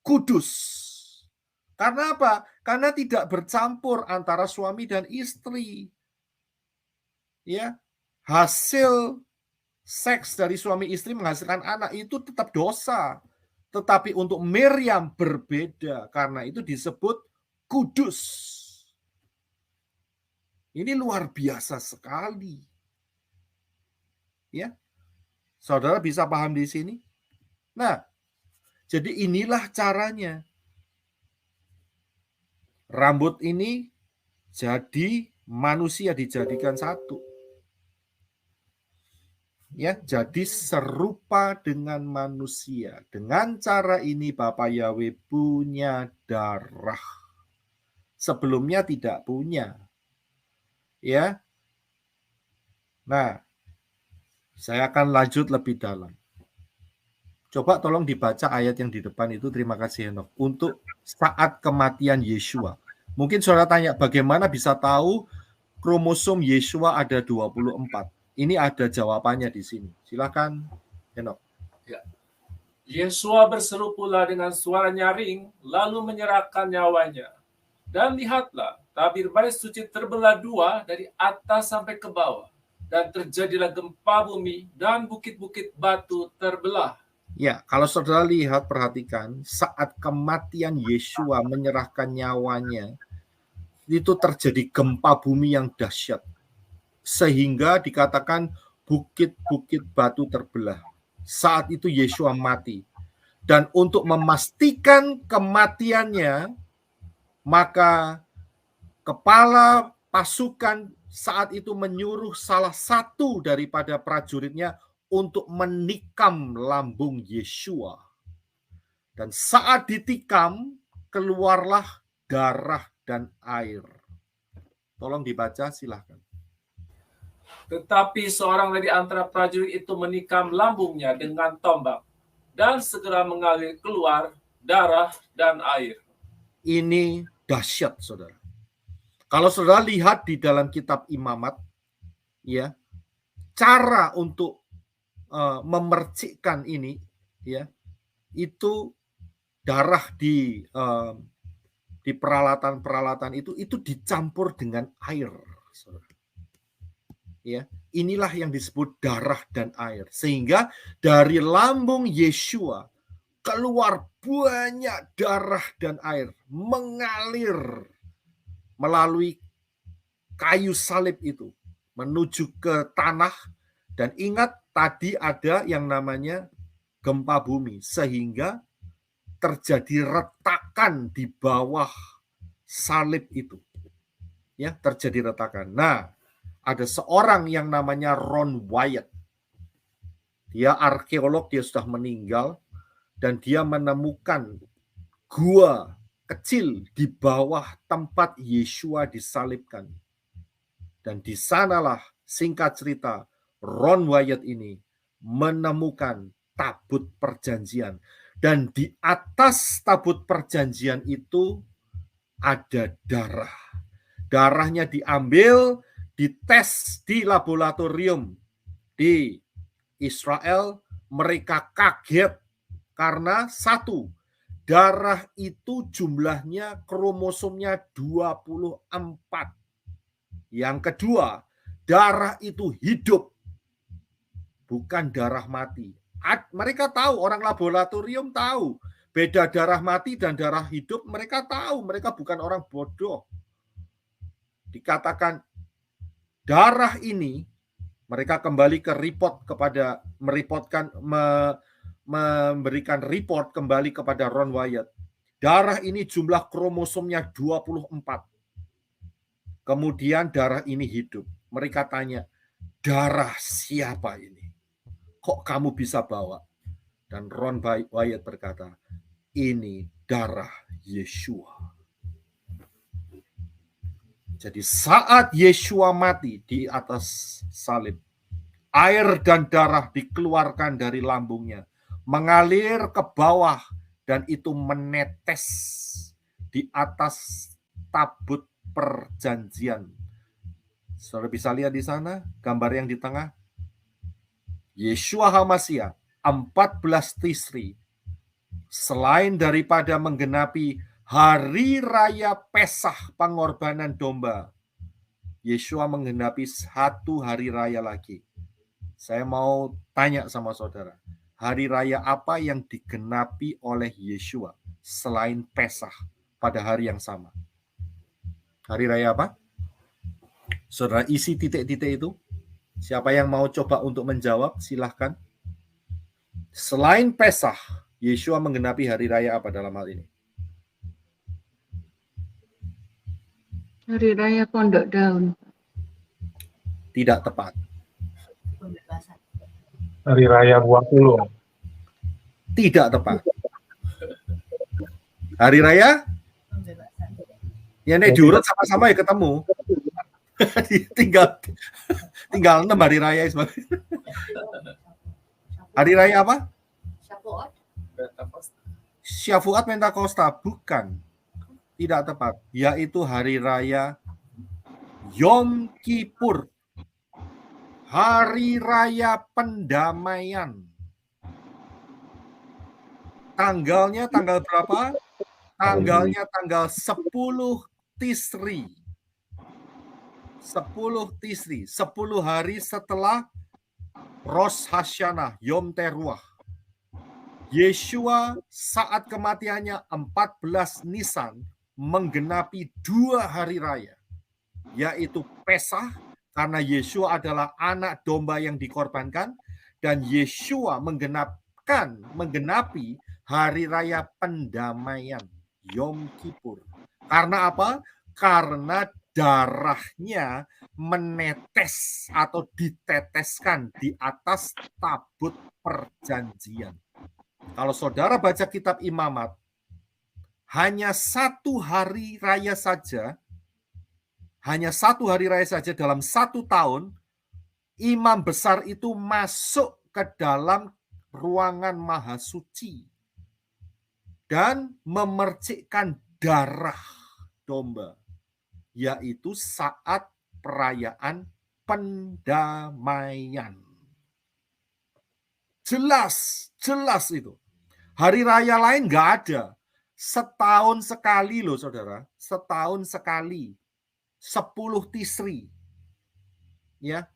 kudus. Karena apa? Karena tidak bercampur antara suami dan istri. Ya, hasil seks dari suami istri menghasilkan anak itu tetap dosa. Tetapi untuk Miriam berbeda, karena itu disebut kudus. Ini luar biasa sekali. Ya, saudara bisa paham di sini? Nah, jadi inilah caranya. Rambut ini jadi manusia dijadikan satu. Ya, jadi serupa dengan manusia. Dengan cara ini Bapa Yahweh punya darah. Sebelumnya tidak punya. Ya. Nah, saya akan lanjut lebih dalam. Coba tolong dibaca ayat yang di depan itu, terima kasih Henok. Untuk saat kematian Yeshua. Mungkin saudara tanya, bagaimana bisa tahu kromosom Yeshua ada 24? Ini ada jawabannya di sini. Silakan, Henok. Ya. Yeshua berseru pula dengan suara nyaring, lalu menyerahkan nyawanya. Dan lihatlah, tabir bait suci terbelah dua dari atas sampai ke bawah. Dan terjadilah gempa bumi dan bukit-bukit batu terbelah. Ya, kalau saudara lihat, perhatikan, saat kematian Yeshua menyerahkan nyawanya, itu terjadi gempa bumi yang dahsyat. Sehingga dikatakan bukit-bukit batu terbelah. Saat itu Yeshua mati. Dan untuk memastikan kematiannya, maka kepala pasukan saat itu menyuruh salah satu daripada prajuritnya untuk menikam lambung Yeshua. Dan saat ditikam, keluarlah darah dan air. Tolong dibaca, silahkan. Tetapi seorang dari antara prajurit itu menikam lambungnya dengan tombak. Dan segera mengalir keluar darah dan air. Ini dahsyat, saudara. Kalau saudara lihat di dalam kitab Imamat, ya, cara untuk memercikkan ini, ya, itu darah di peralatan-peralatan itu dicampur dengan air, saudara. Ya, inilah yang disebut darah dan air. Sehingga dari lambung Yeshua keluar banyak darah dan air mengalir melalui kayu salib itu menuju ke tanah. Dan ingat, tadi ada yang namanya gempa bumi, sehingga terjadi retakan di bawah salib itu. Ya, terjadi retakan. Nah, ada seorang yang namanya Ron Wyatt. Dia arkeolog, dia sudah meninggal, dan dia menemukan gua kecil di bawah tempat Yeshua disalibkan. Dan di sanalah, singkat cerita, Ron Wyatt ini menemukan tabut perjanjian. Dan di atas tabut perjanjian itu ada darah. Darahnya diambil, dites di laboratorium di Israel. Mereka kaget karena satu, darah itu jumlahnya kromosomnya 24. Yang kedua, darah itu hidup, bukan darah mati. Mereka tahu, orang laboratorium tahu beda darah mati dan darah hidup. Mereka tahu, mereka bukan orang bodoh. Dikatakan darah ini, mereka kembali ke report kepada memberikan report kembali kepada Ron Wyatt. Darah ini jumlah kromosomnya 24. Kemudian darah ini hidup. Mereka tanya, darah siapa ini? Kok kamu bisa bawa? Dan Ron Wyatt berkata, ini darah Yeshua. Jadi saat Yeshua mati di atas salib, air dan darah dikeluarkan dari lambungnya, mengalir ke bawah, dan itu menetes di atas tabut perjanjian. Saudara bisa lihat di sana gambar yang di tengah. Yeshua HaMashiach 14 Tisri, selain daripada menggenapi hari raya Pesah pengorbanan domba, Yeshua menggenapi satu hari raya lagi. Saya mau tanya sama saudara, hari raya apa yang digenapi oleh Yeshua selain Pesah pada hari yang sama? Hari raya apa? Saudara isi titik-titik itu. Siapa yang mau coba untuk menjawab, silahkan. Selain Pesah, Yeshua menggenapi hari raya apa dalam hal ini? Hari Raya Pondok Daun. Tidak tepat. Hari Raya Buah Sulung. Tidak tepat. Hari raya? Ya nek diurut sama-sama ya ketemu. tinggal 6 hari raya sebenarnya. Hari raya apa? Syafuat Pentakosta, bukan. Tidak tepat, yaitu hari raya Yom Kippur. Hari raya pendamaian. Tanggalnya tanggal berapa? Tanggalnya tanggal 10 Tisri. 10 Tisri, 10 hari setelah Rosh Hashanah, Yom Teruah. Yeshua saat kematiannya 14 Nisan menggenapi 2 hari raya, yaitu Pesah, karena Yeshua adalah anak domba yang dikorbankan, dan Yeshua menggenapi hari raya pendamaian, Yom Kippur. Karena apa? Karena darahnya menetes atau diteteskan di atas tabut perjanjian. Kalau saudara baca kitab Imamat, hanya 1 hari raya saja, dalam 1 tahun, imam besar itu masuk ke dalam ruangan maha suci dan memercikkan darah domba, yaitu saat perayaan pendamaian. Jelas itu. Hari raya lain nggak ada. Setahun sekali loh saudara, setahun sekali. 10 Tisri. Ya,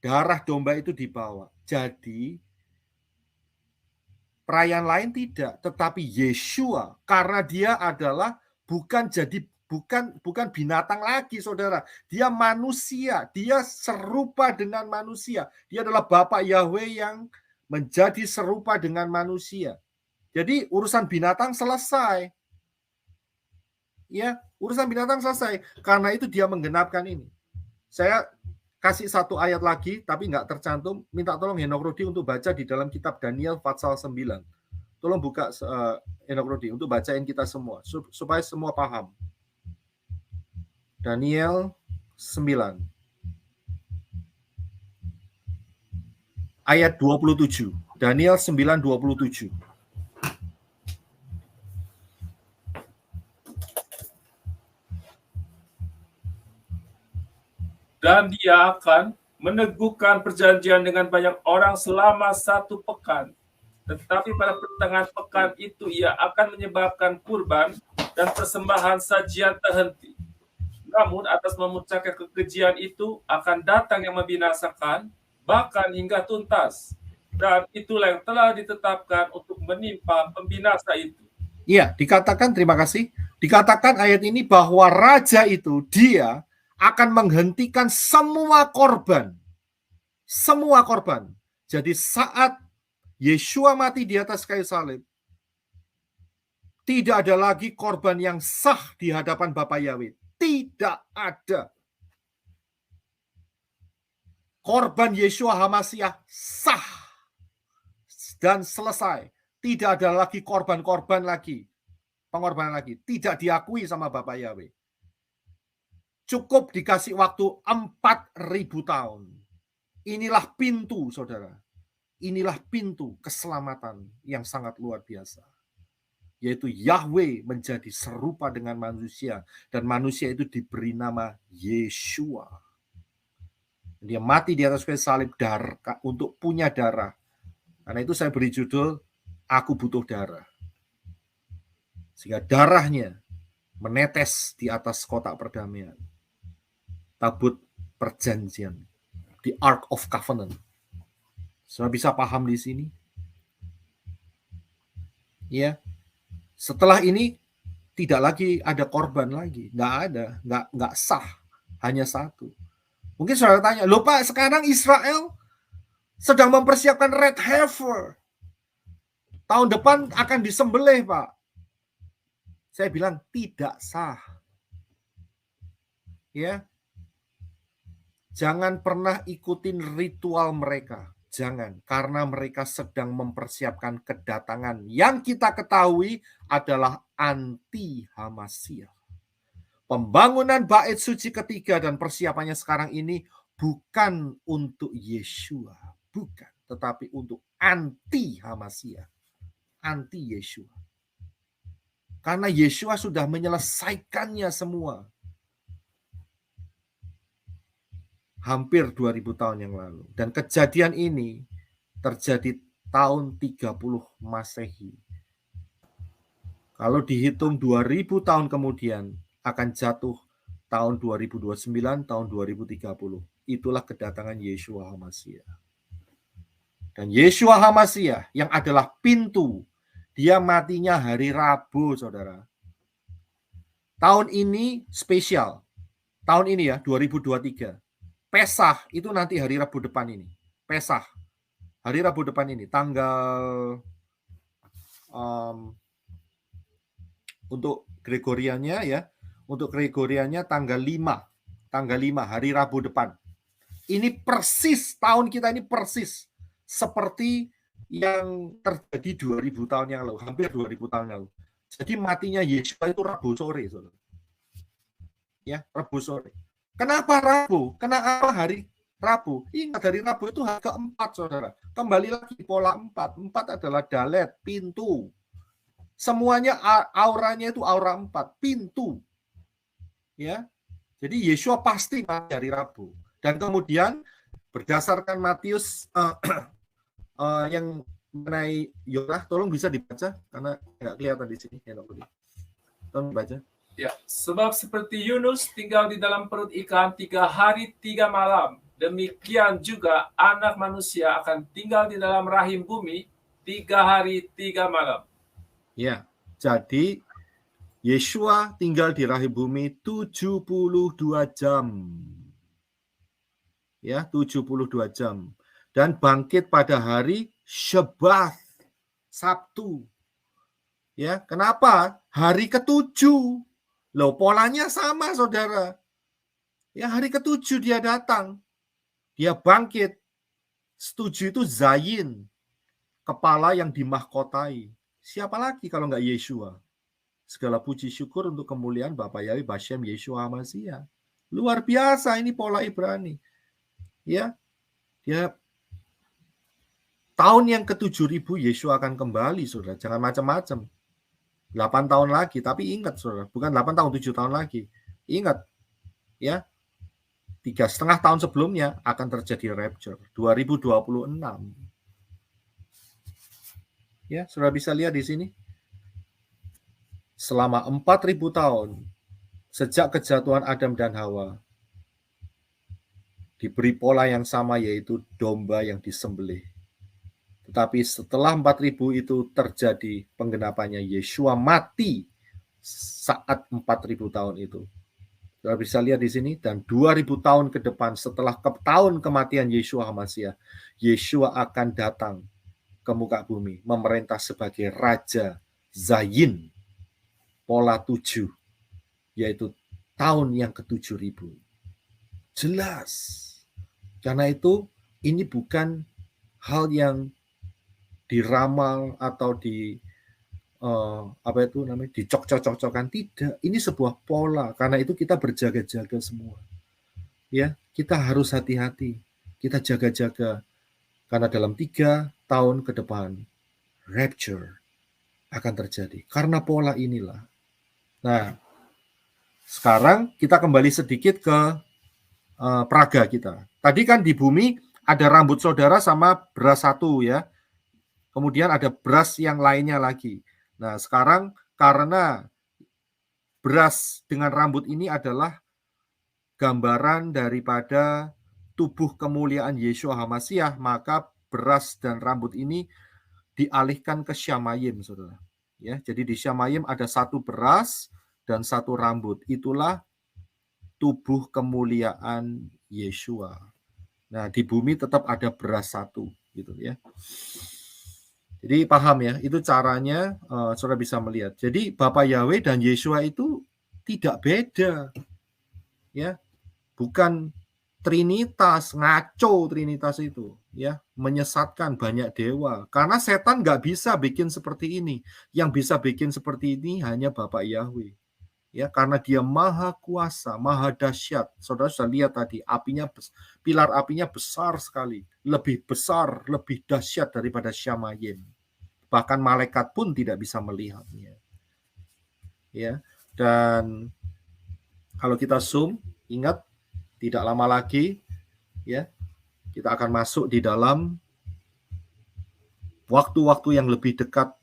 darah domba itu dibawa. Jadi perayaan lain tidak, tetapi Yeshua karena dia adalah bukan binatang lagi saudara. Dia manusia, dia serupa dengan manusia. Dia adalah Bapa Yahweh yang menjadi serupa dengan manusia. Jadi urusan binatang selesai. Ya, urusan binatang selesai. Karena itu dia menggenapkan ini. Saya kasih 1 ayat lagi, tapi nggak tercantum. Minta tolong Henok Rudi untuk baca di dalam kitab Daniel pasal 9. Tolong buka Henok Rudi untuk bacain kita semua, supaya semua paham. Daniel 9. Ayat 27. Daniel 9:27. Dan dia akan meneguhkan perjanjian dengan banyak orang selama 1 pekan. Tetapi pada pertengahan pekan itu ia akan menyebabkan kurban dan persembahan sajian terhenti. Namun atas memuncaknya kekejian itu akan datang yang membinasakan, bahkan hingga tuntas. Dan itulah yang telah ditetapkan untuk menimpa pembinasa itu. Iya, dikatakan, terima kasih. Dikatakan ayat ini bahwa raja itu, dia akan menghentikan semua korban. Semua korban. Jadi saat Yeshua mati di atas kayu salib, tidak ada lagi korban yang sah di hadapan Bapa Yahweh. Tidak ada. Korban Yeshua HaMasyiah sah dan selesai. Tidak ada lagi pengorbanan lagi. Tidak diakui sama Bapa Yahweh. Cukup dikasih waktu 4.000 tahun. Inilah pintu, saudara. Inilah pintu keselamatan yang sangat luar biasa. Yaitu Yahweh menjadi serupa dengan manusia. Dan manusia itu diberi nama Yeshua. Dia mati di atas kayu salib untuk punya darah. Karena itu saya beri judul, Aku Butuh Darah. Sehingga darahnya menetes di atas kotak perdamaian. Tabut perjanjian. The Ark of Covenant. Sudah bisa paham di sini? Ya, setelah ini tidak lagi ada korban lagi, nggak ada, nggak sah, hanya satu. Mungkin saudara tanya, loh Pak, sekarang Israel sedang mempersiapkan red heifer. Tahun depan akan disembelih, Pak. Saya bilang tidak sah. Ya, jangan pernah ikutin ritual mereka. Jangan, karena mereka sedang mempersiapkan kedatangan yang kita ketahui adalah anti Hamasyah. Pembangunan bait suci ketiga dan persiapannya sekarang ini bukan untuk Yeshua, bukan, tetapi untuk anti Hamasyah, anti Yeshua. Karena Yeshua sudah menyelesaikannya semua. Hampir 2000 tahun yang lalu. Dan kejadian ini terjadi tahun 30 Masehi. Kalau dihitung 2000 tahun kemudian akan jatuh tahun 2029, tahun 2030. Itulah kedatangan Yeshua HaMashiach. Dan Yeshua HaMashiach yang adalah pintu, dia matinya hari Rabu, saudara. Tahun ini spesial. Tahun ini ya, 2023. Pesah itu nanti hari Rabu depan ini. Pesah. Hari Rabu depan ini. Tanggal untuk Gregoriannya ya. Untuk Gregoriannya tanggal 5. Tanggal 5 hari Rabu depan. Ini persis, tahun kita ini persis seperti yang terjadi 2000 tahun yang lalu. Hampir 2000 tahun yang lalu. Jadi matinya Yeshua itu Rabu sore. Saudara. Ya, Rabu sore. Kenapa Rabu? Kenapa hari Rabu? Ingat, hari Rabu itu hari keempat, saudara. Kembali lagi pola 4. 4 adalah dalet, pintu. Semuanya auranya itu aura 4, pintu. Ya. Jadi Yeshua pasti mati hari Rabu. Dan kemudian berdasarkan Matius yang mengenai Yonah, tolong bisa dibaca karena nggak kelihatan di sini. Tolong baca. Ya, sebab seperti Yunus tinggal di dalam perut ikan 3 hari 3 malam, demikian juga anak manusia akan tinggal di dalam rahim bumi 3 hari 3 malam. Ya, jadi Yeshua tinggal di rahim bumi 72 jam. Ya, 72 jam. Dan bangkit pada hari Shabbat, Sabtu. Ya, kenapa? Hari ke-7. Loh, polanya sama, saudara. Ya, hari ke-7 dia datang. Dia bangkit. Setuju itu Zayin. Kepala yang dimahkotai. Siapa lagi kalau nggak Yeshua? Segala puji syukur untuk kemuliaan Bapa Yahweh Bashem Yeshua HaMashiach. Luar biasa ini pola Ibrani. Ya, dia tahun yang ke-7000 Yeshua akan kembali, saudara. Jangan macam-macam. 8 tahun lagi, tapi ingat saudara, bukan 8 tahun, 7 tahun lagi. Ingat, ya, 3,5 tahun sebelumnya akan terjadi rapture, 2026. Ya, saudara bisa lihat di sini. Selama 4000 tahun, sejak kejatuhan Adam dan Hawa, diberi pola yang sama, yaitu domba yang disembelih. Tetapi setelah 4000 itu terjadi penggenapannya, Yeshua mati saat 4000 tahun itu. Kita bisa lihat di sini, dan 2000 tahun ke depan setelah tahun kematian Yeshua HaMashiach, Yeshua akan datang ke muka bumi, memerintah sebagai Raja Zayin, pola 7, yaitu tahun yang ke-7000. Jelas. Karena itu, ini bukan hal yang diramal atau dicocok-cocokkan, tidak. Ini sebuah pola. Karena itu kita berjaga-jaga semua. Ya, kita harus hati-hati. Kita jaga-jaga. Karena dalam 3 tahun ke depan rapture akan terjadi. Karena pola inilah. Nah, sekarang kita kembali sedikit ke peraga kita. Tadi kan di bumi ada rambut saudara sama beras satu ya. Kemudian ada beras yang lainnya lagi. Nah, sekarang karena beras dengan rambut ini adalah gambaran daripada tubuh kemuliaan Yeshua HaMashiach, maka beras dan rambut ini dialihkan ke Syamayim, saudara. Ya, jadi di Syamayim ada satu beras dan satu rambut. Itulah tubuh kemuliaan Yeshua. Nah, di bumi tetap ada beras satu, gitu ya. Jadi paham ya, itu caranya saudara bisa melihat. Jadi Bapa Yahweh dan Yeshua itu tidak beda, ya, bukan Trinitas, ngaco Trinitas itu, ya, menyesatkan banyak dewa. Karena setan nggak bisa bikin seperti ini. Yang bisa bikin seperti ini hanya Bapak Yahweh. Ya, karena dia maha kuasa, maha dahsyat. Saudara sudah lihat tadi, pilar apinya besar sekali. Lebih besar, lebih dahsyat daripada Syamayim. Bahkan malaikat pun tidak bisa melihatnya. Ya, dan kalau kita zoom, ingat, tidak lama lagi, ya, kita akan masuk di dalam waktu-waktu yang lebih dekat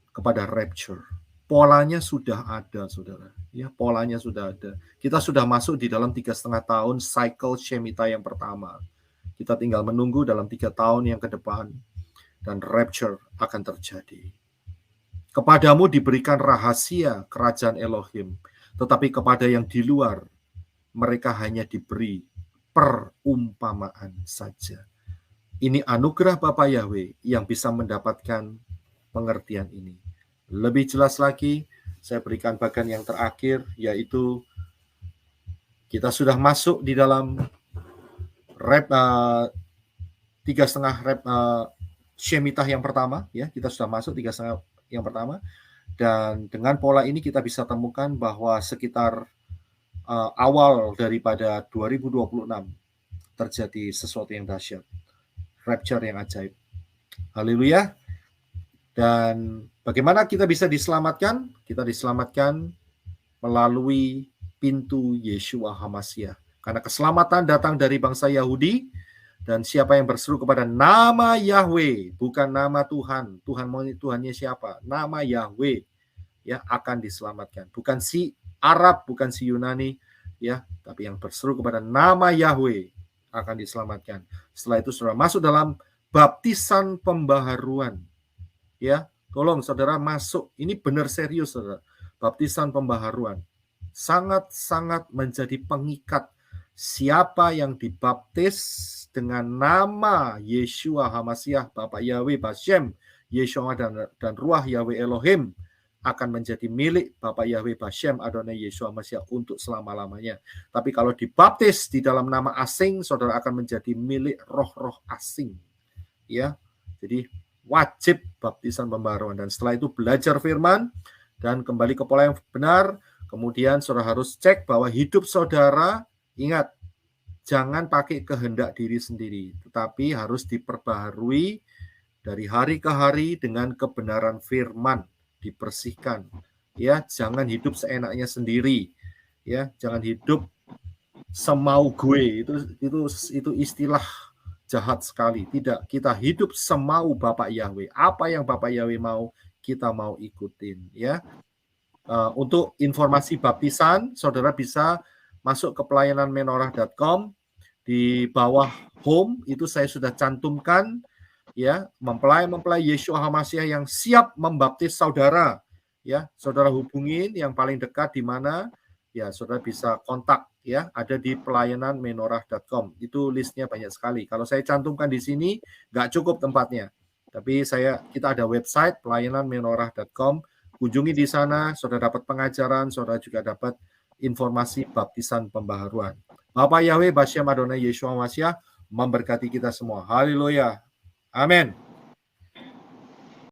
kepada rapture. Polanya sudah ada, saudara. Ya, polanya sudah ada. Kita sudah masuk di dalam 3,5 tahun cycle Shemitah yang pertama. Kita tinggal menunggu dalam 3 tahun yang ke depan, dan rapture akan terjadi. Kepadamu diberikan rahasia kerajaan Elohim, tetapi kepada yang di luar, mereka hanya diberi perumpamaan saja. Ini anugerah Bapa Yahweh yang bisa mendapatkan pengertian ini. Lebih jelas lagi, saya berikan bagian yang terakhir, yaitu kita sudah masuk di dalam 3,5 Shemitah yang pertama, ya, kita sudah masuk 3,5 yang pertama, dan dengan pola ini kita bisa temukan bahwa sekitar awal daripada 2026 terjadi sesuatu yang dahsyat, rapture yang ajaib. Haleluya. Dan bagaimana kita bisa diselamatkan? Kita diselamatkan melalui pintu Yeshua HaMashiach. Karena keselamatan datang dari bangsa Yahudi, dan siapa yang berseru kepada nama Yahweh, bukan nama Tuhan. Tuhannya siapa? Nama Yahweh, ya, akan diselamatkan. Bukan si Arab, bukan si Yunani, ya, tapi yang berseru kepada nama Yahweh akan diselamatkan. Setelah itu saudara masuk dalam baptisan pembaharuan, ya. Tolong saudara masuk, ini benar serius saudara. Baptisan pembaharuan sangat-sangat menjadi pengikat. Siapa yang dibaptis dengan nama Yeshua HaMashiach, Bapak Yahweh Bashem, Yeshua dan Ruach Yahweh Elohim, akan menjadi milik Bapak Yahweh Bashem Adonai Yeshua Mashiach untuk selama-lamanya. Tapi kalau dibaptis di dalam nama asing, saudara akan menjadi milik roh-roh asing. Ya, jadi wajib baptisan pembaharuan, dan setelah itu belajar firman dan kembali ke pola yang benar. Kemudian saudara harus cek bahwa hidup saudara, ingat, jangan pakai kehendak diri sendiri, tetapi harus diperbaharui dari hari ke hari dengan kebenaran firman. Dibersihkan, ya, jangan hidup seenaknya sendiri, ya, jangan hidup semau gue, itu istilah jahat sekali. Tidak, kita hidup semau Bapak Yahweh. Apa yang Bapak Yahweh mau, kita mau ikutin, ya. Untuk informasi baptisan, saudara bisa masuk ke pelayananmenorah.com. Di bawah home itu saya sudah cantumkan, ya, mempelai Yeshua HaMashiach yang siap membaptis saudara, ya. Saudara hubungin yang paling dekat di mana, ya, saudara bisa kontak, ya, ada di pelayananmenorah.com. Itu listnya banyak sekali. Kalau saya cantumkan di sini nggak cukup tempatnya, tapi kita ada website pelayananmenorah.com. Kunjungi di sana, saudara dapat pengajaran, saudara juga dapat informasi baptisan pembaharuan. Bapak Yahweh Bashem Adonai Yeshua Mashiach memberkati kita semua. Haleluya. Amin.